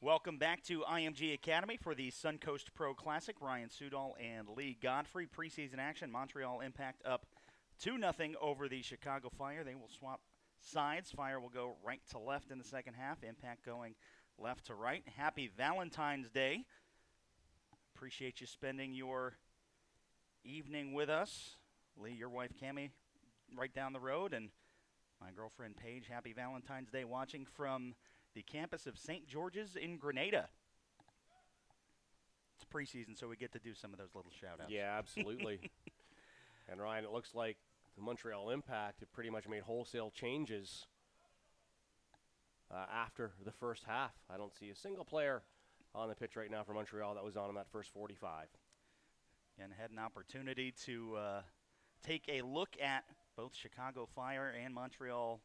Welcome back to IMG Academy for the Suncoast Pro Classic. Ryan Sudol and Lee Godfrey. Preseason action. Montreal Impact up 2-0 over the Chicago Fire. They will swap sides. Fire will go right to left in the second half. Impact going left to right. Happy Valentine's Day. Appreciate you spending your evening with us. Lee, your wife Cammie right down the road, and my girlfriend Paige, happy Valentine's Day, watching from the campus of St. George's in Grenada. It's preseason, so we get to do some of those little shout-outs. Yeah, absolutely. And, Ryan, it looks like the Montreal Impact have pretty much made wholesale changes after the first half. I don't see a single player on the pitch right now for Montreal that was on in that first 45. And had an opportunity to take a look at both Chicago Fire and Montreal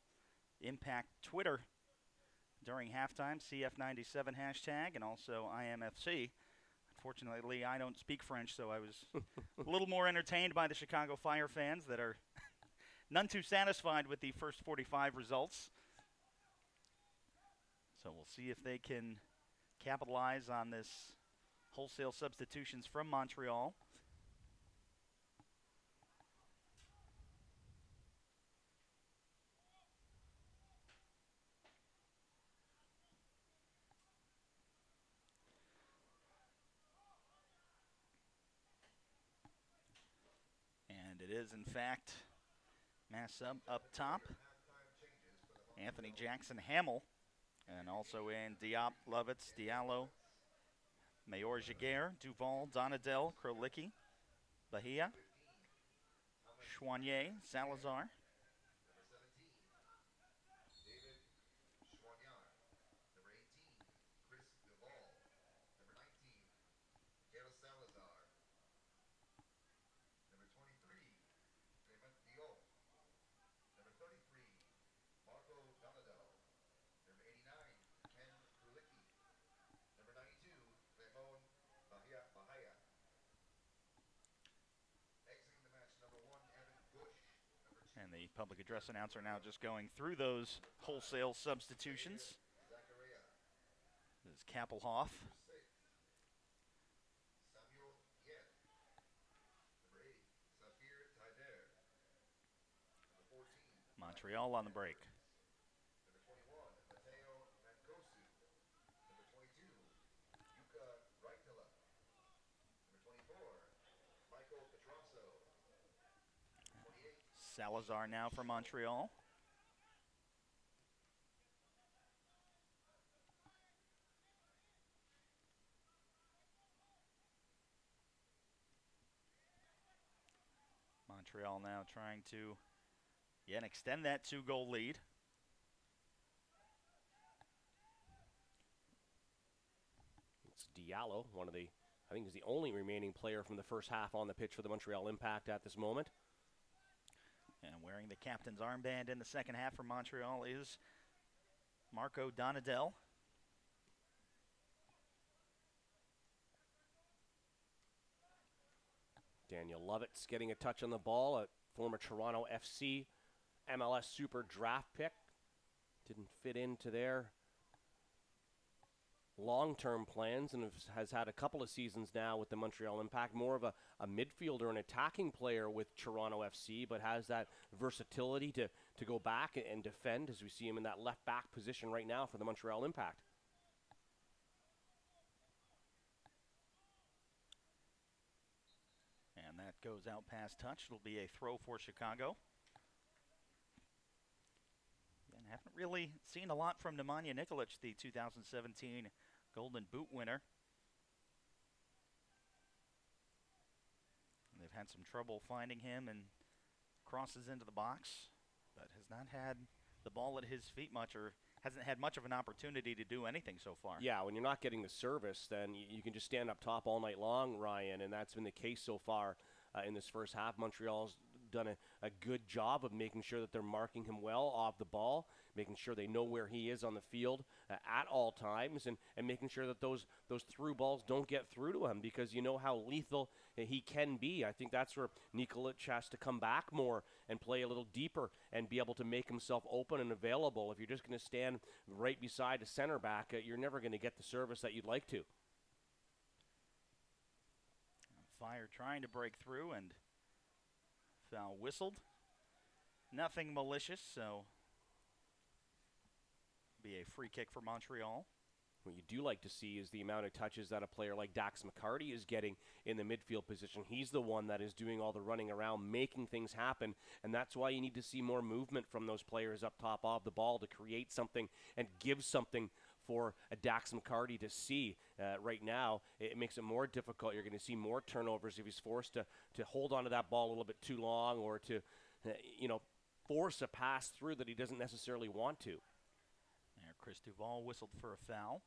Impact Twitter during halftime, CF97 hashtag, and also IMFC. Unfortunately, I don't speak French, so I was a little more entertained by the Chicago Fire fans that are none too satisfied with the first 45 results. So we'll see if they can capitalize on this wholesale substitutions from Montreal. It is, in fact, mass sub up top. Anthony Jackson Hamill. And also in Diop, Lovitz, Diallo, Mayor Jaguer, Duval, Donadel, Krolicki, Bahia, Chouanier, Salazar. And the public address announcer now just going through those wholesale substitutions. This is Kappelhoff. Montreal on the break. Salazar now for Montreal. Montreal now trying to again extend that 2-goal lead. It's Diallo, I think he's the only remaining player from the first half on the pitch for the Montreal Impact at this moment. And wearing the captain's armband in the second half for Montreal is Marco Donadel. Daniel Lovitz getting a touch on the ball, a former Toronto FC MLS Super Draft pick. Didn't fit into their long-term plans and has had a couple of seasons now with the Montreal Impact. More of a midfielder and attacking player with Toronto FC, but has that versatility to go back and defend, as we see him in that left-back position right now for the Montreal Impact. And that goes out past touch. It'll be a throw for Chicago. And haven't really seen a lot from Nemanja Nikolic, the 2017 Golden Boot winner. And they've had some trouble finding him and crosses into the box, but has not had the ball at his feet much, or hasn't had much of an opportunity to do anything so far. Yeah, when you're not getting the service, then you can just stand up top all night long, Ryan, and that's been the case so far in this first half. Montreal's done a good job of making sure that they're marking him well off the ball, making sure they know where he is on the field at all times, and making sure that those through balls don't get through to him, because you know how lethal he can be. I think that's where Nikolic has to come back more and play a little deeper and be able to make himself open and available. If you're just going to stand right beside a center back, you're never going to get the service that you'd like to. Fire trying to break through, and foul whistled. Nothing malicious, so be a free kick for Montreal. What you do like to see is the amount of touches that a player like Dax McCarty is getting in the midfield position. He's the one that is doing all the running around, making things happen, and that's why you need to see more movement from those players up top of the ball to create something and give something for a Dax McCarty to see. Right now, it makes it more difficult. You're going to see more turnovers if he's forced to hold on to that ball a little bit too long, or to, force a pass through that he doesn't necessarily want to. There, Chris Duval whistled for a foul.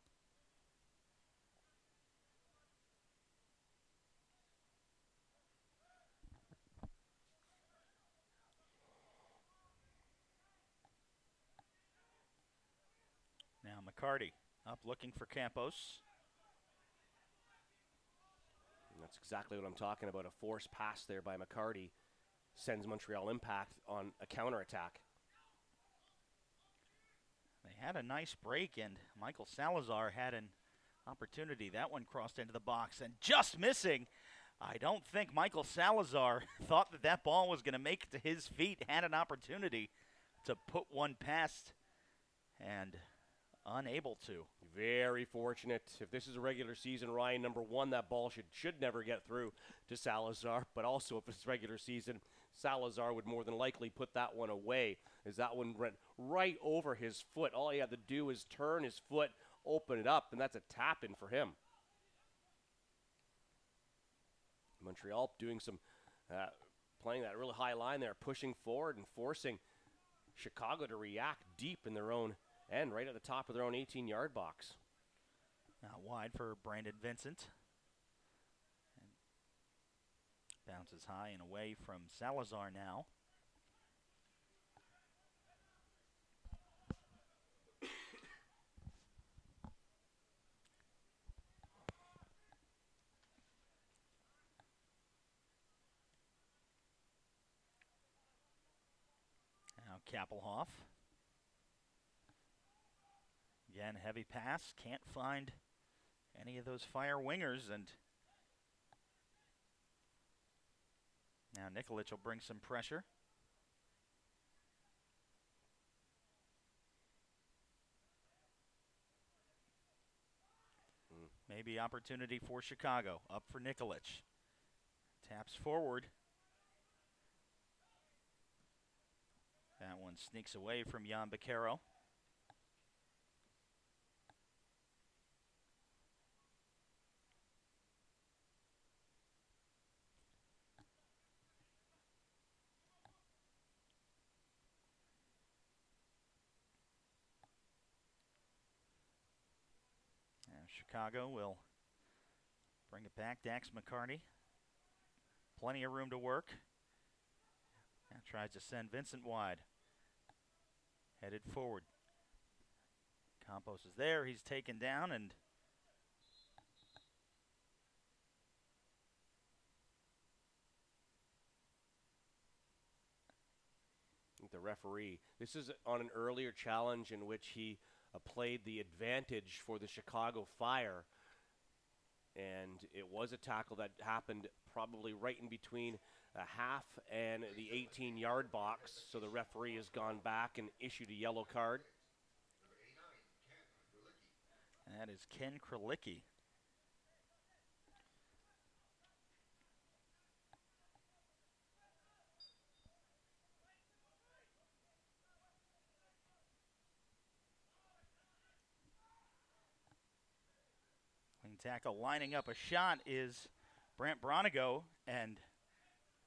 Now McCarty up looking for Campos. And that's exactly what I'm talking about. A forced pass there by McCarty sends Montreal Impact on a counterattack. They had a nice break, and Michael Salazar had an opportunity. That one crossed into the box and just missing. I don't think Michael Salazar thought that ball was going to make it to his feet. Had an opportunity to put one past and unable to. Very fortunate. If this is a regular season, Ryan, number one, that ball should never get through to Salazar. But also, if it's regular season, Salazar would more than likely put that one away, as that one went right over his foot. All he had to do is turn his foot, open it up, and that's a tap-in for him. Montreal doing some, playing that really high line there, pushing forward and forcing Chicago to react deep in their own end, right at the top of their own 18-yard box. Out wide for Brandon Vincent. And bounces high and away from Salazar now. Now Kappelhoff. Again, heavy pass. Can't find any of those fire wingers. And now Nikolic will bring some pressure. Maybe opportunity for Chicago. Up for Nikolic. Taps forward. That one sneaks away from Jan Beccaro. Chicago will bring it back. Dax McCarty. Plenty of room to work. Now tries to send Vincent wide. Headed forward. Campos is there. He's taken down, and the referee, this is on an earlier challenge in which he played the advantage for the Chicago Fire, and it was a tackle that happened probably right in between a half and the 18-yard box, so the referee has gone back and issued a yellow card. That is Ken Kralicki. Tackle lining up a shot is Brant Bronigo, and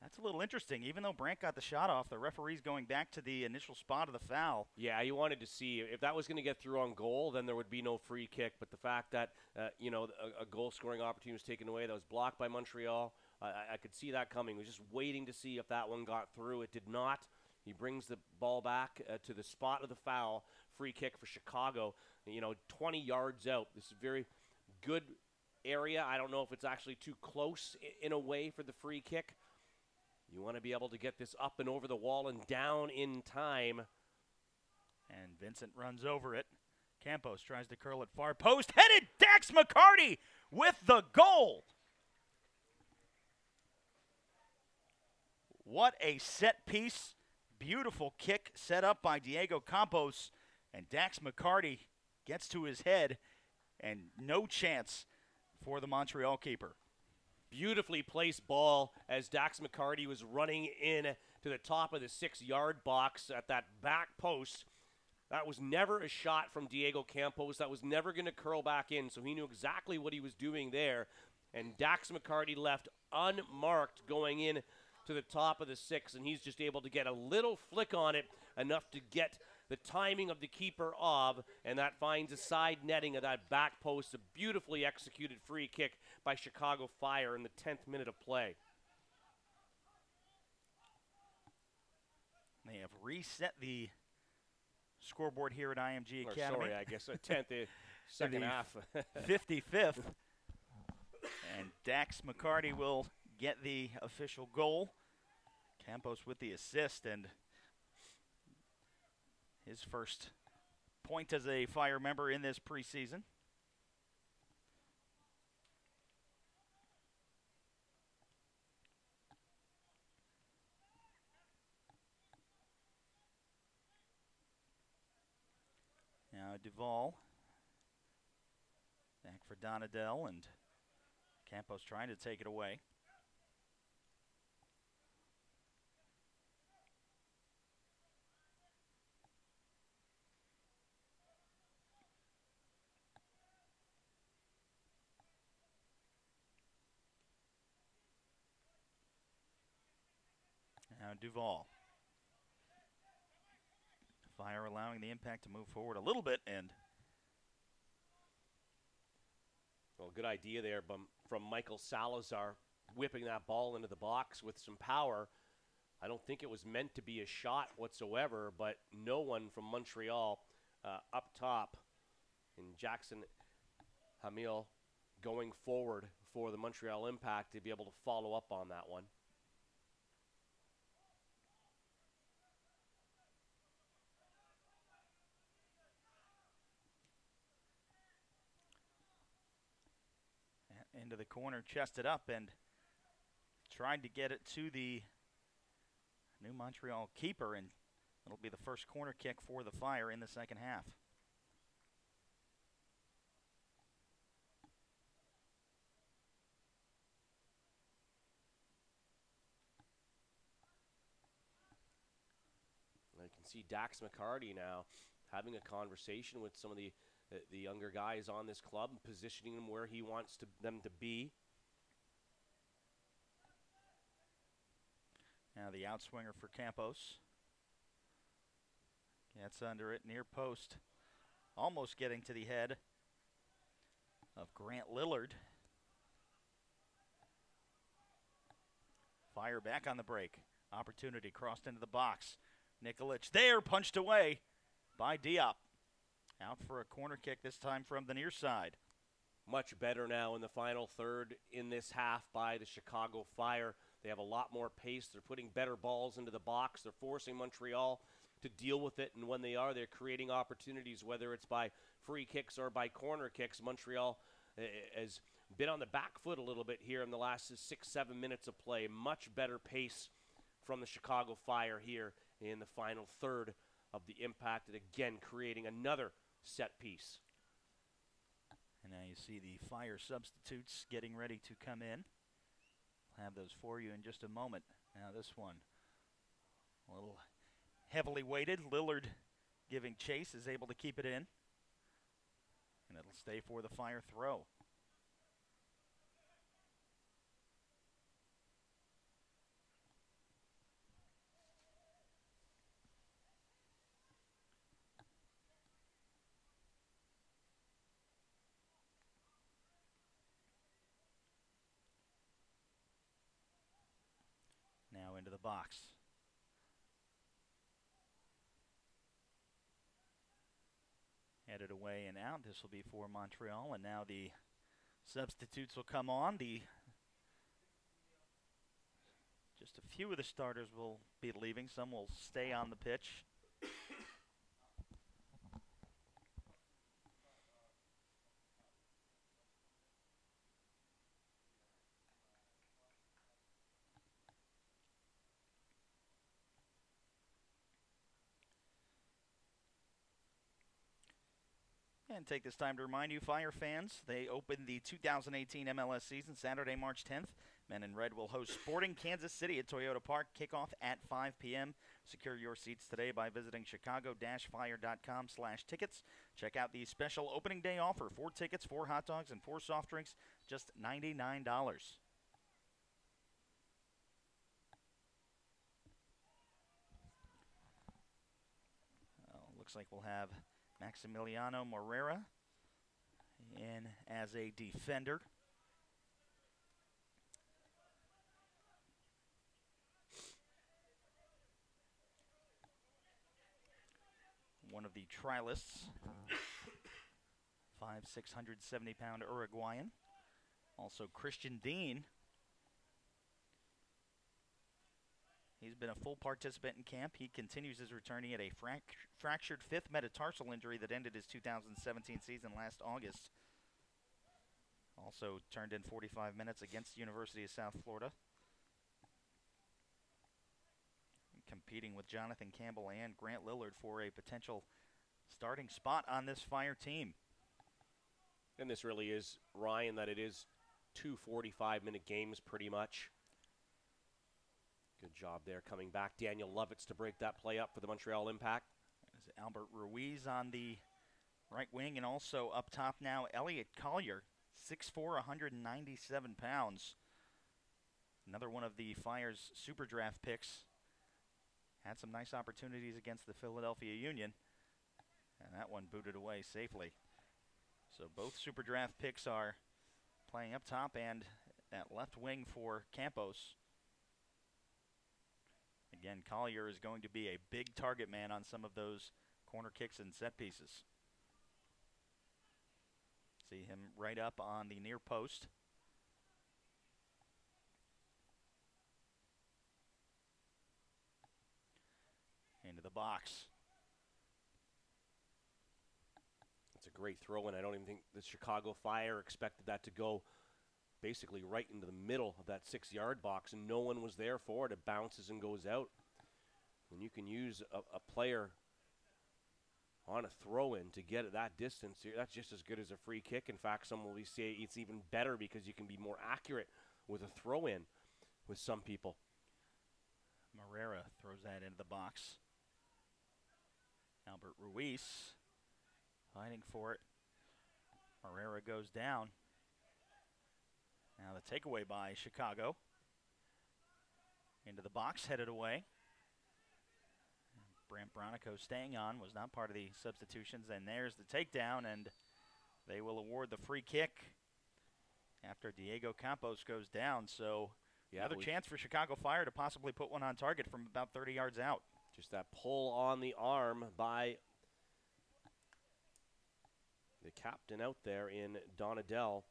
that's a little interesting. Even though Brant got the shot off, the referee's going back to the initial spot of the foul. Yeah, you wanted to see if that was going to get through on goal, then there would be no free kick. But the fact that a goal-scoring opportunity was taken away, that was blocked by Montreal, I could see that coming. Was just waiting to see if that one got through. It did not. He brings the ball back to the spot of the foul. Free kick for Chicago. 20 yards out. This is a very good area. I don't know if it's actually too close in a way for the free kick. You want to be able to get this up and over the wall and down in time. And Vincent runs over it. Campos tries to curl it far post. Headed Dax McCarty with the goal. What a set piece. Beautiful kick set up by Diego Campos. And Dax McCarty gets to his head. And no chance for the Montreal keeper. Beautifully placed ball as Dax McCarty was running in to the top of the 6-yard box at that back post. That was never a shot from Diego Campos. That was never going to curl back in, so he knew exactly what he was doing there. And Dax McCarty left unmarked going in to the top of the 6, and he's just able to get a little flick on it, enough to get the timing of the keeper off, and that finds a side netting of that back post. A beautifully executed free kick by Chicago Fire in the 10th minute of play. They have reset the scoreboard here at IMG Academy. Sorry, I guess a 10th, second half. 55th. And Dax McCarty will get the official goal. Campos with the assist, and his first point as a Fire member in this preseason. Now Duvall back for Donadell, and Campos trying to take it away. Now Duvall. Fire allowing the Impact to move forward a little bit, and well, good idea there from Michael Salazar, whipping that ball into the box with some power. I don't think it was meant to be a shot whatsoever, but no one from Montreal up top. And Jackson Hamil going forward for the Montreal Impact to be able to follow up on that one. Into the corner, chested up, and tried to get it to the new Montreal keeper, and it'll be the first corner kick for the Fire in the second half. I can see Dax McCarty now having a conversation with some of the younger guys on this club, positioning them where he wants them to be. Now the outswinger for Campos. Gets under it, near post. Almost getting to the head of Grant Lillard. Fire back on the break. Opportunity crossed into the box. Nikolic there, punched away by Diop. Out for a corner kick, this time from the near side. Much better now in the final third in this half by the Chicago Fire. They have a lot more pace. They're putting better balls into the box. They're forcing Montreal to deal with it, and when they are, they're creating opportunities, whether it's by free kicks or by corner kicks. Montreal has been on the back foot a little bit here in the last 6-7 minutes of play. Much better pace from the Chicago Fire here in the final third of the Impact, and again creating another set piece. And now you see the Fire substitutes getting ready to come in. I'll have those for you in just a moment. Now this one, a little heavily weighted. Lillard giving chase, is able to keep it in. And it'll stay for the Fire throw. box. Headed away and out. This will be for Montreal, and now the substitutes will come on. Just a few of the starters will be leaving. Some will stay on the pitch. And take this time to remind you, Fire fans, they open the 2018 MLS season Saturday, March 10th. Men in Red will host Sporting Kansas City at Toyota Park. Kickoff at 5 p.m. Secure your seats today by visiting chicago-fire.com/tickets. Check out the special opening day offer: 4 tickets, 4 hot dogs, and 4 soft drinks, just $99. Looks like we'll have Maximiliano Moreira in as a defender. One of the trialists, 670-pound Uruguayan. Also Christian Dean. He's been a full participant in camp. He continues his return. He had a fractured 5th metatarsal injury that ended his 2017 season last August. Also turned in 45 minutes against the University of South Florida. Competing with Jonathan Campbell and Grant Lillard for a potential starting spot on this Fire team. And this really is, Ryan, that it is 2 45-minute games pretty much. Good job there coming back. Daniel Lovitz to break that play up for the Montreal Impact. There's Albert Ruiz on the right wing, and also up top now, Elliot Collier, 6'4", 197 pounds. Another one of the Fire's super draft picks. Had some nice opportunities against the Philadelphia Union, and that one booted away safely. So both super draft picks are playing up top and at left wing for Campos. Again, Collier is going to be a big target man on some of those corner kicks and set pieces. See him right up on the near post. Into the box. It's a great throw, and I don't even think the Chicago Fire expected that to go basically right into the middle of that 6-yard box, and no one was there for it. It bounces and goes out. When you can use a player on a throw-in to get at that distance, that's just as good as a free kick. In fact, some will say it's even better because you can be more accurate with a throw-in with some people. Moreira throws that into the box. Albert Ruiz fighting for it. Moreira goes down. Now the takeaway by Chicago. Into the box, headed away. Brant Bronico staying on, was not part of the substitutions, and there's the takedown, and they will award the free kick after Diego Campos goes down. So another chance for Chicago Fire to possibly put one on target from about 30 yards out. Just that pull on the arm by the captain out there in Donadell.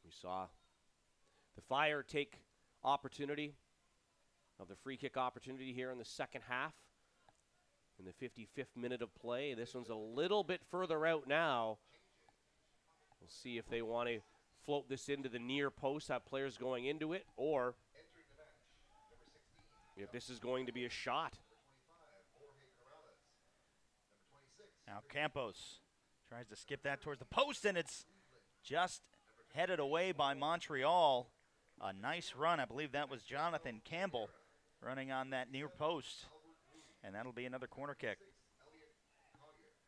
We saw the Fire take opportunity of the free kick opportunity here in the second half. In the 55th minute of play. This one's a little bit further out now. We'll see if they want to float this into the near post, have players going into it, or if this is going to be a shot. Now Campos tries to skip that towards the post, and it's just headed away by Montreal. A nice run. I believe that was Jonathan Campbell running on that near post. And that'll be another corner kick.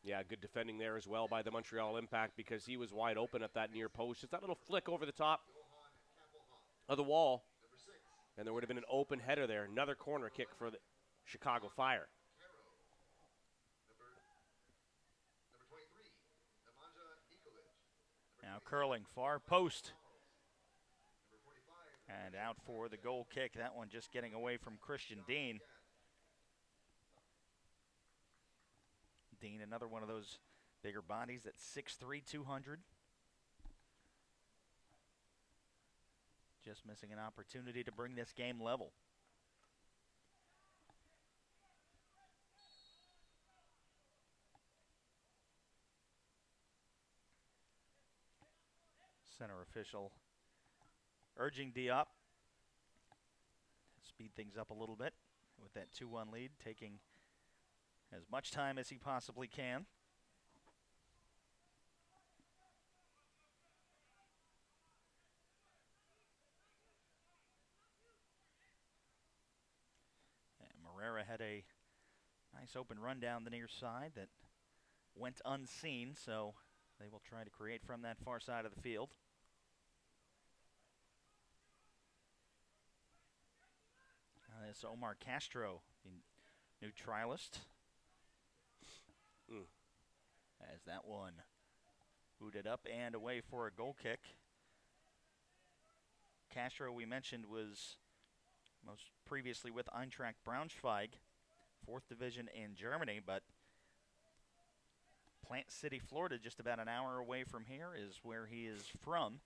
Yeah, good defending there as well by the Montreal Impact because he was wide open at that near post. Just that little flick over the top of the wall, and there would have been an open header there. Another corner kick for the Chicago Fire. Now curling, far post. And out for the goal kick. That one just getting away from Christian Dean. Dean, another one of those bigger bodies at 6'3", 200. Just missing an opportunity to bring this game level. Center official urging Diop to speed things up a little bit with that 2-1 lead, taking as much time as he possibly can. And Moreira had a nice open run down the near side that went unseen, so they will try to create from that far side of the field. This Omar Castro, the new trialist. As that one booted up and away for a goal kick. Castro, we mentioned, was most previously with Eintracht Braunschweig, 4th division in Germany, but Plant City, Florida, just about an hour away from here, is where he is from.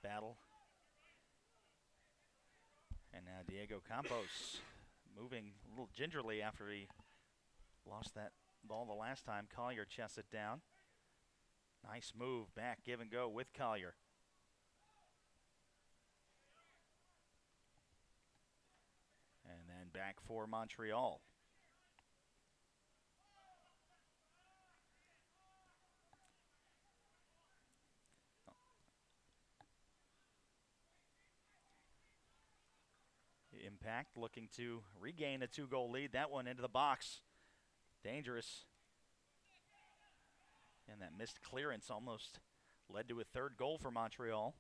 Battle. And now Diego Campos moving a little gingerly after he lost that ball the last time. Collier chests it down. Nice move back, give and go with Collier. And then back for Montreal. Impact looking to regain a 2-goal lead. That one into the box. Dangerous. And that missed clearance almost led to a 3rd goal for Montreal.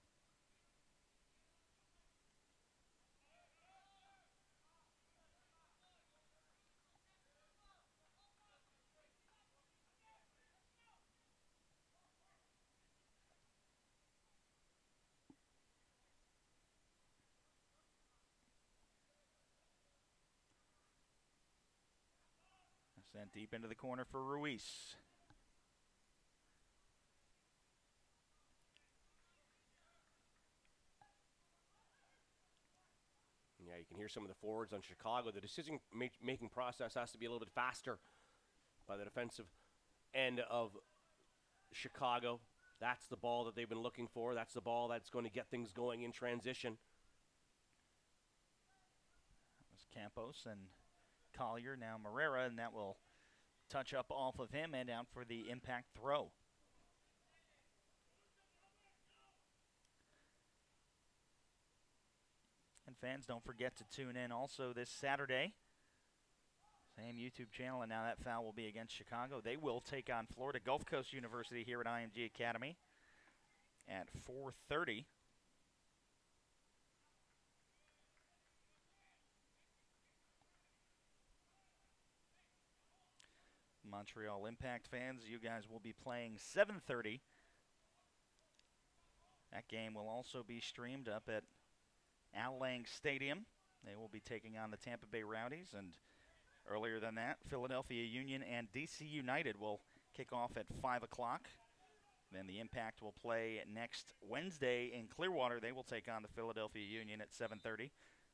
Sent deep into the corner for Ruiz. Yeah, you can hear some of the forwards on Chicago. The decision-making process has to be a little bit faster by the defensive end of Chicago. That's the ball that they've been looking for. That's the ball that's going to get things going in transition. That was Campos and Collier, now Moreira, and that will touch up off of him and out for the impact throw. And fans, don't forget to tune in also this Saturday. Same YouTube channel, and now that foul will be against Chicago. They will take on Florida Gulf Coast University here at IMG Academy at 4:30. Montreal Impact fans, you guys will be playing 7:30. That game will also be streamed up at Al Lang Stadium. They will be taking on the Tampa Bay Rowdies, and earlier than that, Philadelphia Union and DC United will kick off at 5 o'clock. Then the Impact will play next Wednesday in Clearwater. They will take on the Philadelphia Union at 7:30,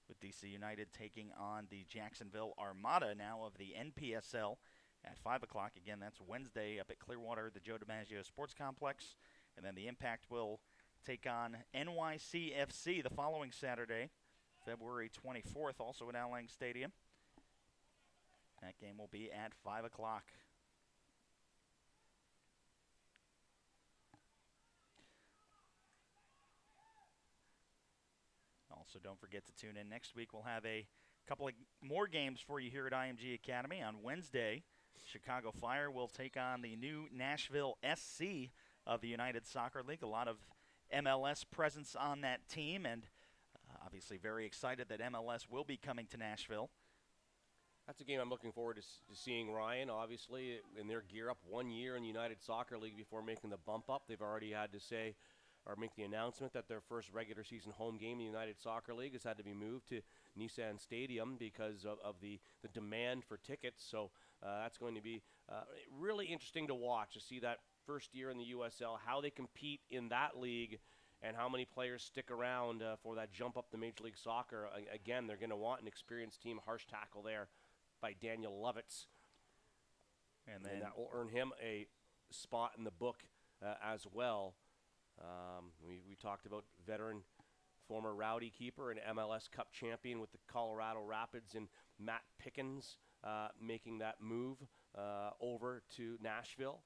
with DC United taking on the Jacksonville Armada, now of the NPSL, at 5 o'clock. Again, that's Wednesday up at Clearwater, the Joe DiMaggio Sports Complex. And then the Impact will take on NYCFC the following Saturday, February 24th, also at Al Lang Stadium. That game will be at 5 o'clock. Also, don't forget to tune in next week. We'll have a couple of more games for you here at IMG Academy. On Wednesday, Chicago Fire will take on the new Nashville SC of the United Soccer League. A lot of MLS presence on that team, and obviously obviously very excited that MLS will be coming to Nashville. That's a game I'm looking forward to seeing, Ryan. Obviously, in their gear up 1 year in the United Soccer League before making the bump up, they've already had to say or make the announcement that their first regular season home game in the United Soccer League has had to be moved to Nissan Stadium because of the demand for tickets. So that's going to be really interesting to watch, to see that first year in the USL, how they compete in that league and how many players stick around for that jump up to Major League Soccer. Again, they're going to want an experienced team. Harsh tackle there by Daniel Lovitz. And that will earn him a spot in the book as well. We talked about veteran former Rowdy keeper and MLS Cup champion with the Colorado Rapids and Matt Pickens making that move over to Nashville.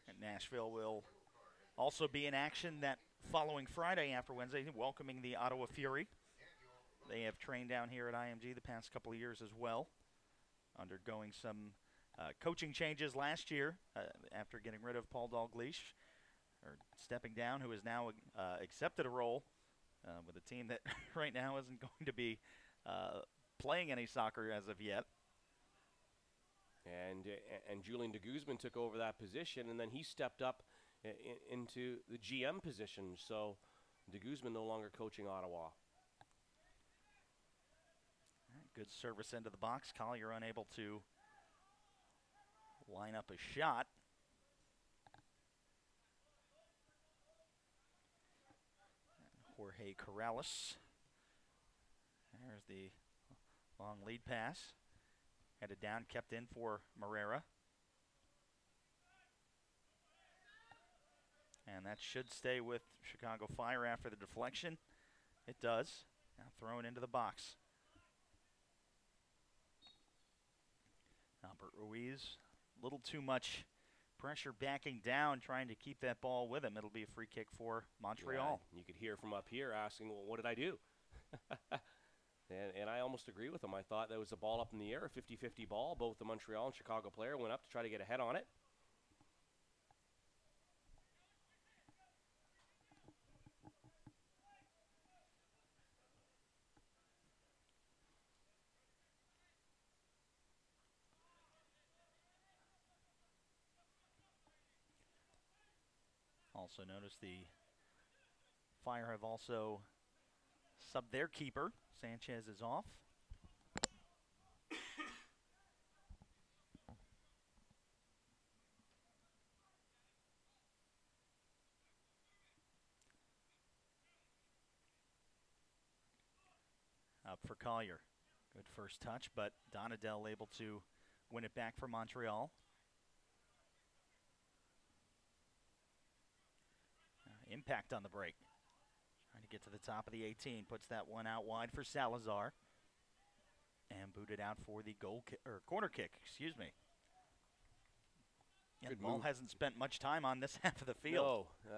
And Nashville will also be in action that following Friday after Wednesday, welcoming the Ottawa Fury. They have trained down here at IMG the past couple of years as well, undergoing some coaching changes last year after getting rid of Paul Dalglish, or stepping down, who has now accepted a role with a team that right now isn't going to be playing any soccer as of yet. And Julian de Guzman took over that position, and then he stepped up into the GM position. So de Guzman no longer coaching Ottawa. Good service into the box. Collier unable to line up a shot. And Jorge Corrales. There's the long lead pass. Headed down, kept in for Moreira. And that should stay with Chicago Fire after the deflection. It does. Now thrown into the box. Albert Ruiz, a little too much pressure backing down, trying to keep that ball with him. It'll be a free kick for Montreal. Yeah, you could hear from up here asking, well, what did I do? and I almost agree with him. I thought that was a ball up in the air, a 50-50 ball. Both the Montreal and Chicago player went up to try to get ahead on it. Also notice the Fire have also subbed their keeper. Sanchez is off. Up for Collier. Good first touch, but Donadell able to win it back for Montreal. Impact on the break. Trying to get to the top of the 18. Puts that one out wide for Salazar. And booted out for the corner kick, excuse me. Yeah, the ball hasn't spent much time on this half of the field. No.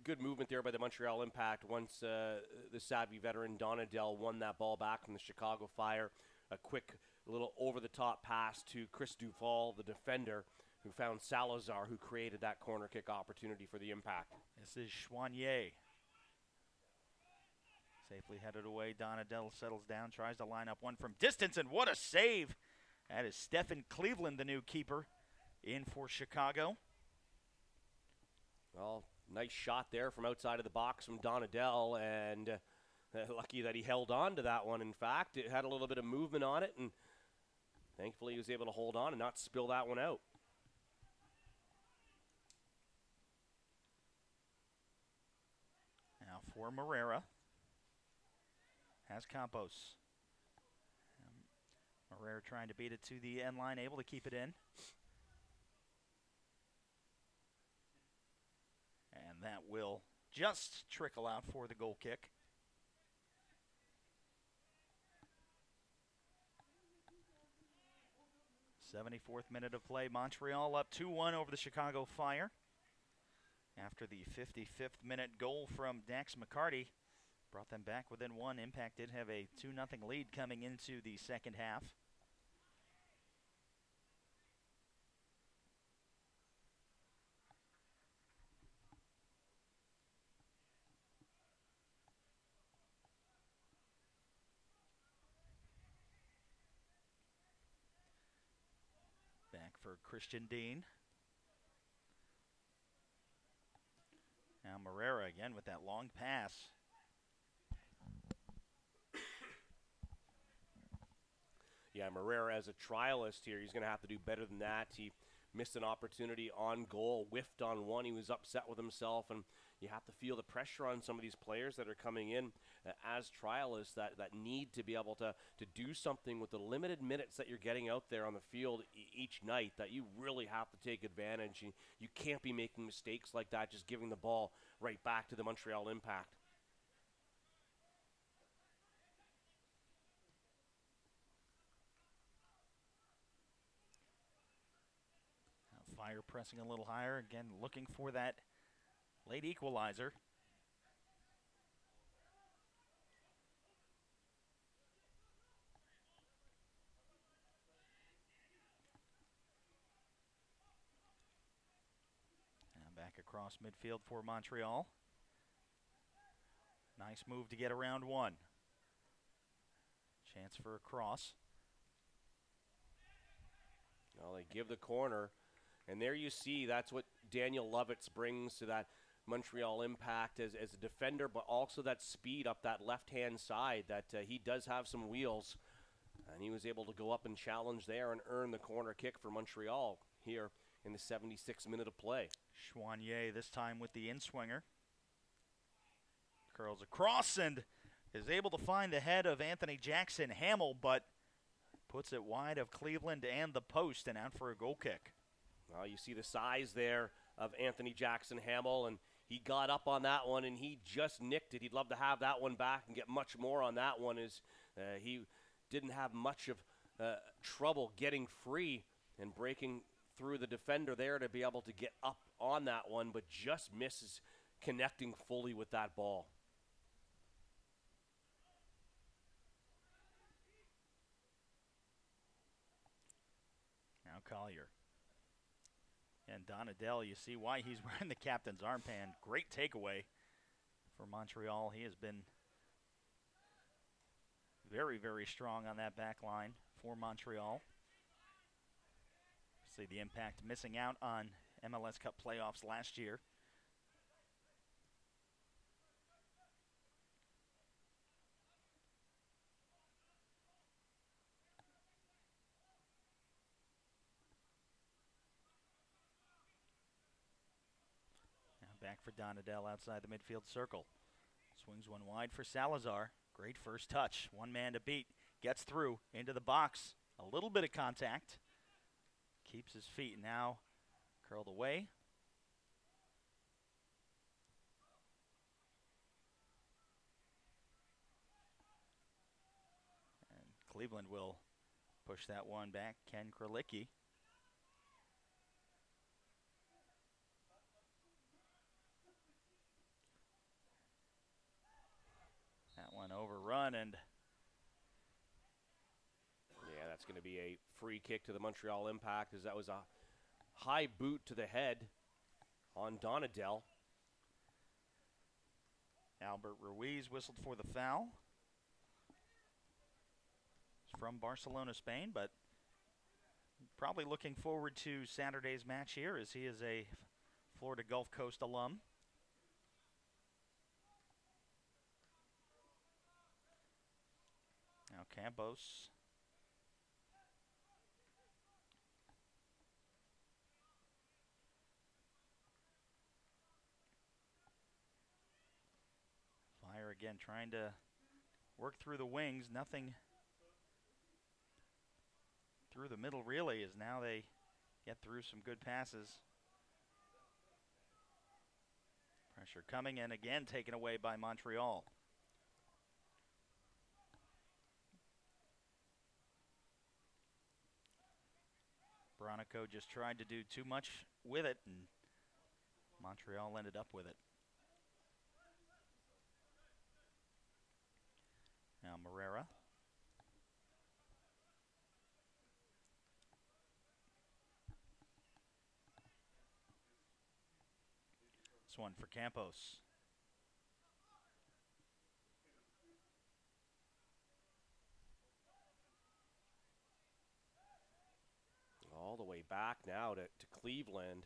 Good movement there by the Montreal Impact once the savvy veteran Donadell won that ball back from the Chicago Fire. A quick little over-the-top pass to Chris Duvall, the defender, who found Salazar, who created that corner kick opportunity for the Impact. This is Chouanier. Safely headed away. Donadell settles down, tries to line up one from distance, and what a save! That is Stephen Cleveland, the new keeper, in for Chicago. Well, nice shot there from outside of the box from Donadell, and lucky that he held on to that one. In fact, it had a little bit of movement on it, and thankfully he was able to hold on and not spill that one out. Now for Moreira. Has Campos. Moreira trying to beat it to the end line, able to keep it in. And that will just trickle out for the goal kick. '74th minute of play. Montreal up 2-1 over the Chicago Fire. After the 55th minute goal from Dax McCarty brought them back within one. Impact did have a 2-0 lead coming into the second half. for Christian Dean. Now Marrera again with that long pass. Yeah, Marrera as a trialist here, he's going to have to do better than that. He missed an opportunity on goal, whiffed on one. He was upset with himself, and you have to feel the pressure on some of these players that are coming in as trialists that need to be able to do something with the limited minutes that you're getting out there on the field each night, that you really have to take advantage. You can't be making mistakes like that, just giving the ball right back to the Montreal Impact. Fire pressing a little higher, again looking for that late equalizer. Now back across midfield for Montreal. Nice move to get around one. Chance for a cross. Well, they give the corner. And there you see, that's what Daniel Lovitz brings to that Montreal Impact as a defender, but also that speed up that left-hand side, that he does have some wheels. And he was able to go up and challenge there and earn the corner kick for Montreal here in the 76th minute of play. Chouanier this time with the in-swinger. Curls across and is able to find the head of Anthony Jackson Hamill, but puts it wide of Cleveland and the post and out for a goal kick. Well, you see the size there of Anthony Jackson Hamill, and he got up on that one, and he just nicked it. He'd love to have that one back and get much more on that one, as he didn't have much of trouble getting free and breaking through the defender there to be able to get up on that one, but just misses connecting fully with that ball. Now Collier. And Donadell, you see why he's wearing the captain's armband. Great takeaway for Montreal. He has been very, very strong on that back line for Montreal. See the Impact missing out on MLS Cup playoffs last year. Back for Donadell outside the midfield circle. Swings one wide for Salazar. Great first touch. One man to beat. Gets through into the box. A little bit of contact. Keeps his feet. Now curled away. And Cleveland will push that one back. Ken Kralicki. One overrun, and yeah, that's going to be a free kick to the Montreal Impact, as that was a high boot to the head on Donadell. Albert Ruiz whistled for the foul. He's from Barcelona, Spain, but probably looking forward to Saturday's match here, as he is a Florida Gulf Coast alum. Now Campos. Fire again, trying to work through the wings. Nothing through the middle really, as now they get through some good passes. Pressure coming, and again taken away by Montreal. Bronico just tried to do too much with it, and Montreal ended up with it. Now Marrera. This one for Campos. All all the way back now to Cleveland.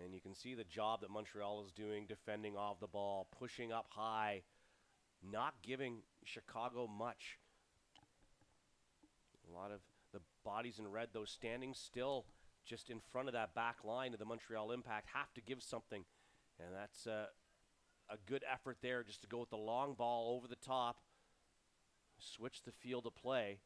And you can see the job that Montreal is doing, defending off the ball, pushing up high, not giving Chicago much. A lot of the bodies in red, those standing still just in front of that back line of the Montreal Impact, have to give something. And that's a good effort there, just to go with the long ball over the top, switch the field of play.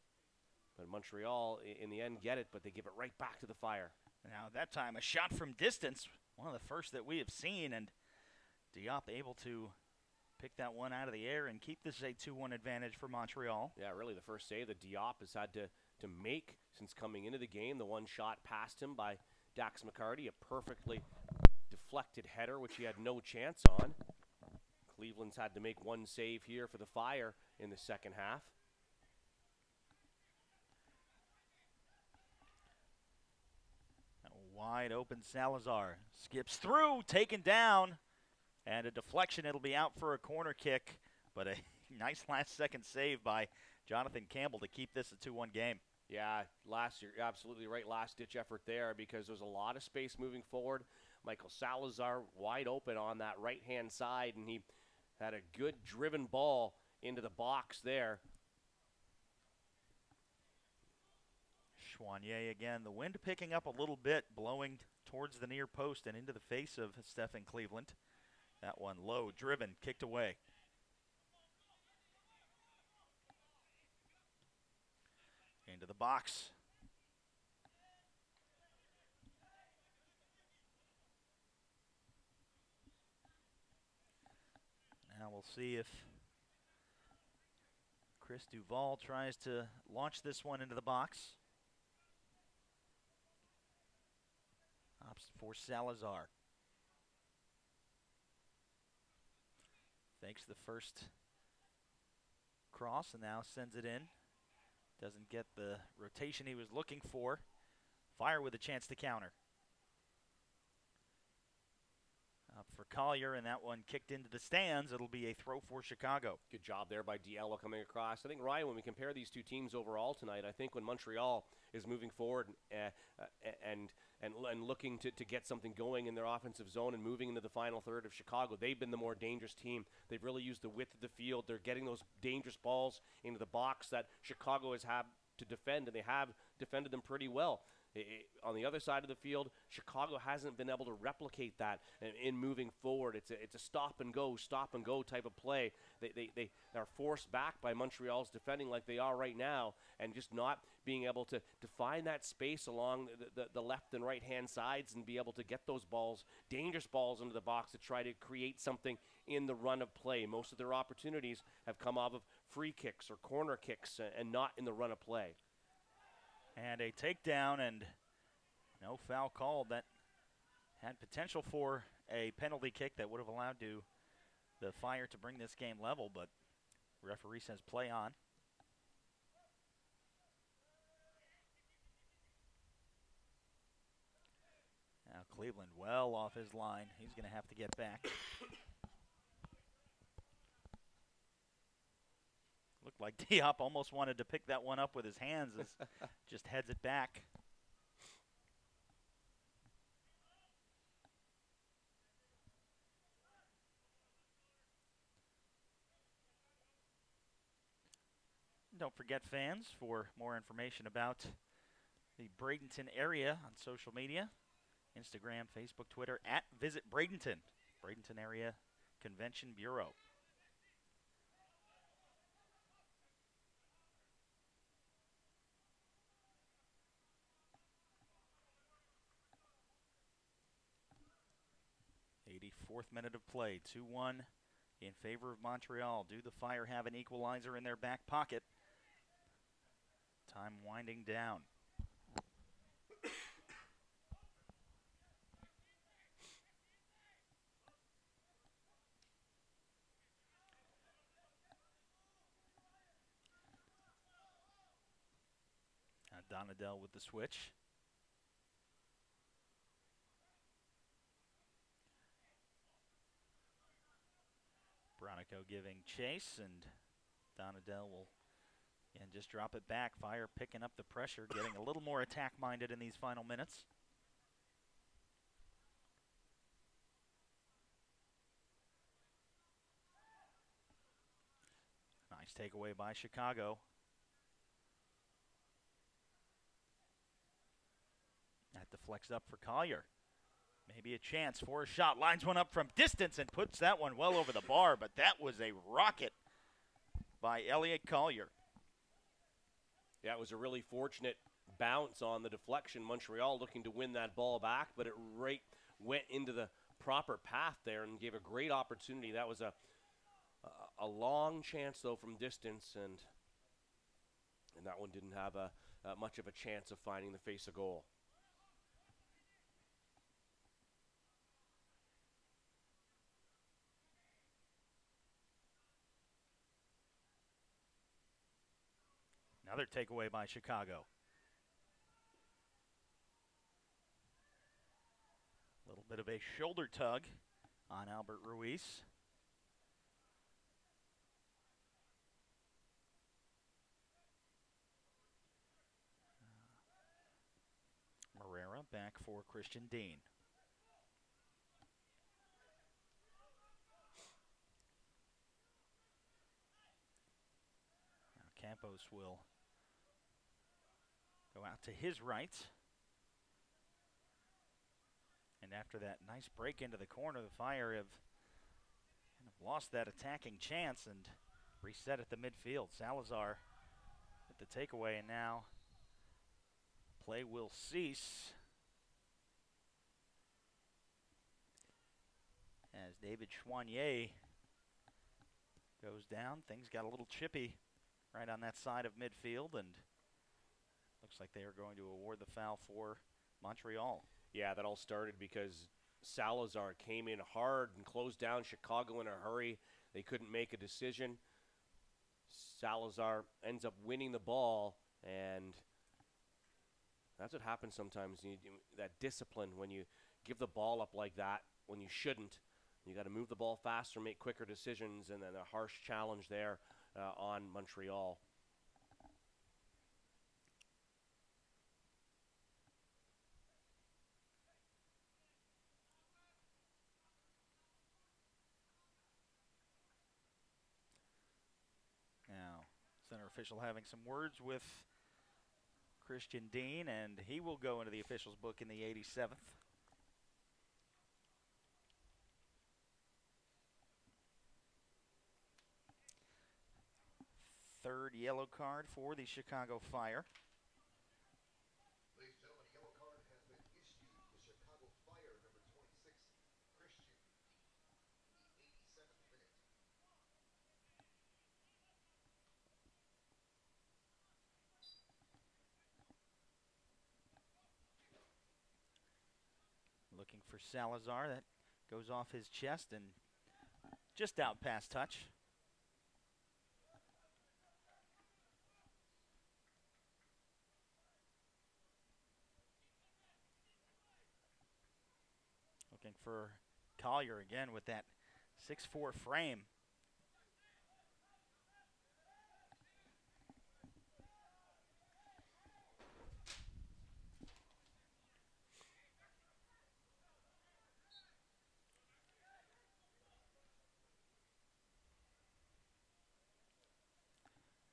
But Montreal, in the end, get it, but they give it right back to the Fire. Now, that time, a shot from distance, one of the first that we have seen, and Diop able to pick that one out of the air and keep this a 2-1 advantage for Montreal. Yeah, really the first save that Diop has had to make since coming into the game. The one shot past him by Dax McCarty, a perfectly deflected header, which he had no chance on. Cleveland's had to make one save here for the Fire in the second half. Wide open Salazar skips through, taken down, and a deflection. It'll be out for a corner kick, but a nice last-second save by Jonathan Campbell to keep this a 2-1 game. Yeah, last year, absolutely right, last-ditch effort there, because there's a lot of space moving forward. Michael Salazar wide open on that right-hand side, and he had a good driven ball into the box there. Chouanier again, the wind picking up a little bit, blowing towards the near post and into the face of Stephen Cleveland. That one low, driven, kicked away. Into the box. Now we'll see if Chris Duval tries to launch this one into the box. Opts for Salazar. Fakes the first cross and now sends it in. Doesn't get the rotation he was looking for. Fire with a chance to counter. Up for Collier, and that one kicked into the stands. It'll be a throw for Chicago. Good job there by D'Ello coming across. I think, Ryan, when we compare these two teams overall tonight, I think when Montreal is moving forward and looking to get something going in their offensive zone and moving into the final third of Chicago, they've been the more dangerous team. They've really used the width of the field. They're getting those dangerous balls into the box that Chicago has had to defend, and they have defended them pretty well. On the other side of the field, Chicago hasn't been able to replicate that in moving forward. It's a stop and go type of play. They are forced back by Montreal's defending like they are right now, and just not being able to find that space along the left and right hand sides and be able to get those balls, dangerous balls, into the box to try to create something in the run of play. Most of their opportunities have come off of free kicks or corner kicks and not in the run of play. And a takedown, and no foul called. That had potential for a penalty kick that would have allowed the Fire to bring this game level, but referee says play on. Now Cleveland well off his line. He's going to have to get back. Looked like Diop almost wanted to pick that one up with his hands, as just heads it back. Don't forget, fans, for more information about the Bradenton area on social media, Instagram, Facebook, Twitter, at Visit Bradenton, Bradenton Area Convention Bureau. Fourth minute of play, 2-1 in favor of Montreal. Do the Fire have an equalizer in their back pocket? Time winding down. Donadell with the switch. Bronico giving chase, and Donadell will And just drop it back. Fire picking up the pressure, getting a little more attack-minded in these final minutes. Nice takeaway by Chicago. That deflects up for Collier. Maybe a chance for a shot. Lines one up from distance and puts that one well over the bar, but that was a rocket by Elliot Collier. Yeah, it was a really fortunate bounce on the deflection. Montreal looking to win that ball back, but it right went into the proper path there and gave a great opportunity. That was a long chance, though, from distance, and that one didn't have much of a chance of finding the face of goal. Another takeaway by Chicago. A little bit of a shoulder tug on Albert Ruiz. Moreira back for Christian Dean. Now Campos will go out to his right. And after that nice break into the corner, the Fire have kind of lost that attacking chance and reset at the midfield. Salazar with the takeaway, and now play will cease as David Chouanier goes down. Things got a little chippy right on that side of midfield, and looks like they are going to award the foul for Montreal. Yeah, that all started because Salazar came in hard and closed down Chicago in a hurry. They couldn't make a decision. Salazar ends up winning the ball, and that's what happens sometimes. That discipline when you give the ball up like that when you shouldn't. You got to move the ball faster, make quicker decisions, and then a harsh challenge there on Montreal. Now, center official having some words with Christian Dean, and he will go into the officials' book in the 87th. Third yellow card for the Chicago Fire. Ladies and gentlemen, a yellow card has been issued to Chicago Fire, number 26, Christian, in the 87th minute. Looking for Salazar. That goes off his chest and just out past touch. Looking for Collier again with that 6'4" frame.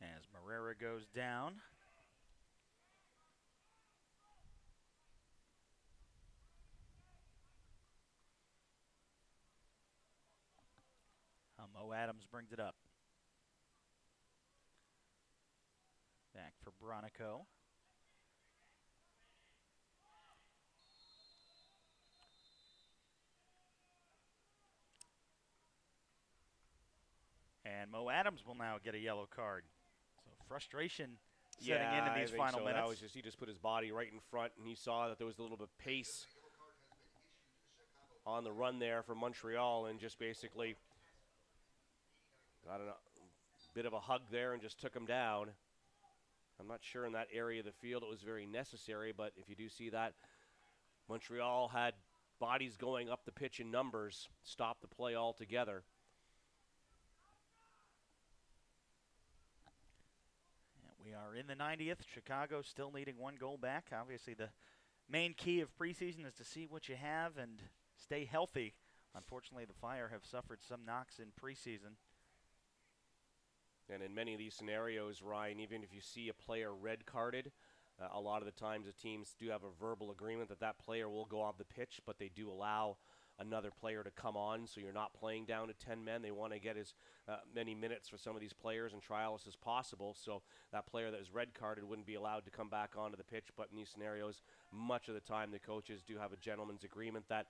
As Moreira goes down. Mo Adams brings it up. Back for Bronico. And Mo Adams will now get a yellow card. So frustration setting in these final minutes. That was just, he just put his body right in front, and he saw that there was a little bit of pace on the run there for Montreal, and just basically got a bit of a hug there and just took him down. I'm not sure in that area of the field it was very necessary, but if you do see that, Montreal had bodies going up the pitch in numbers, stopped the play altogether. in the 90th. Chicago still needing 1 goal back. Obviously, the main key of preseason is to see what you have and stay healthy. Unfortunately, the Fire have suffered some knocks in preseason. And in many of these scenarios, Ryan, even if you see a player red carded, a lot of the times the teams do have a verbal agreement that that player will go off the pitch, but they do allow another player to come on, so you're not playing down to 10 men. They want to get as many minutes for some of these players and trials as possible, so that player that is red carded wouldn't be allowed to come back onto the pitch. But in these scenarios, much of the time the coaches do have a gentleman's agreement that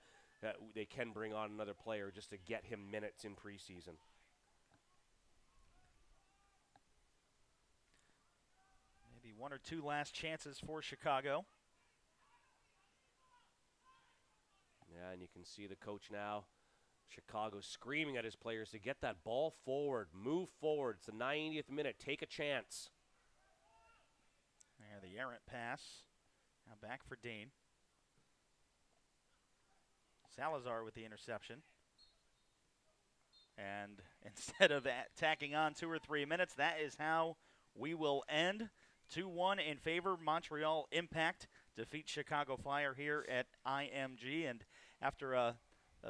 they can bring on another player just to get him minutes in preseason. Maybe 1 or 2 last chances for Chicago. Yeah, and you can see the coach now, Chicago, screaming at his players to get that ball forward, move forward. It's the 90th minute. Take a chance. There, the errant pass. Now back for Dean. Salazar with the interception. And instead of tacking on 2 or 3 minutes, that is how we will end. 2-1 in favor. Montreal Impact defeat Chicago Fire here at IMG. And after a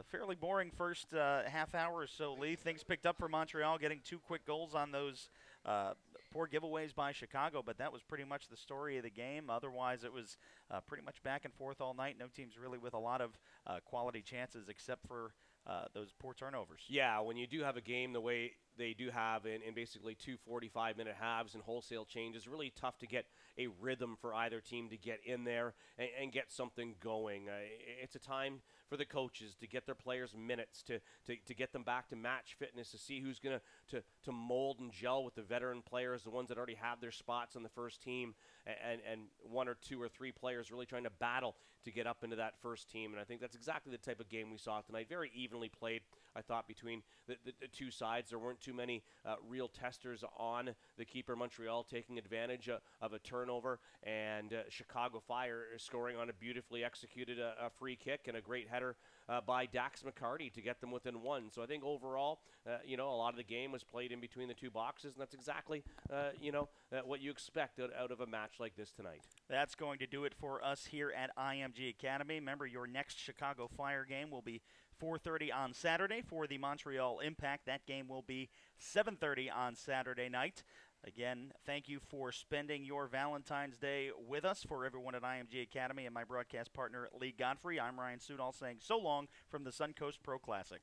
fairly boring first half hour or so, Lee, things picked up for Montreal, getting 2 quick goals on those poor giveaways by Chicago. But that was pretty much the story of the game. Otherwise, it was pretty much back and forth all night. No teams really with a lot of quality chances except for those poor turnovers. Yeah, when you do have a game the way they do have in basically 2 45-minute halves and wholesale changes, really tough to get a rhythm for either team to get in there and get something going. It's a time for the coaches to get their players minutes, to get them back to match fitness, to see who's going to mold and gel with the veteran players, the ones that already have their spots on the first team, and 1 or 2 or 3 players really trying to battle to get up into that first team. And I think that's exactly the type of game we saw tonight. Very evenly played, I thought, between the two sides. There weren't too many real testers on the keeper. Montreal taking advantage of a turnover, and Chicago Fire scoring on a beautifully executed a free kick and a great header by Dax McCarty to get them within 1. So I think overall, a lot of the game was played in between the 2 boxes, and that's exactly, what you expect out of a match like this tonight. That's going to do it for us here at IMG Academy. Remember, your next Chicago Fire game will be 4:30 on Saturday. For the Montreal Impact, that game will be 7:30 on Saturday night. Again, thank you for spending your Valentine's Day with us. For everyone at IMG Academy and my broadcast partner, Lee Godfrey, I'm Ryan Sudol saying so long from the Suncoast Pro Classic.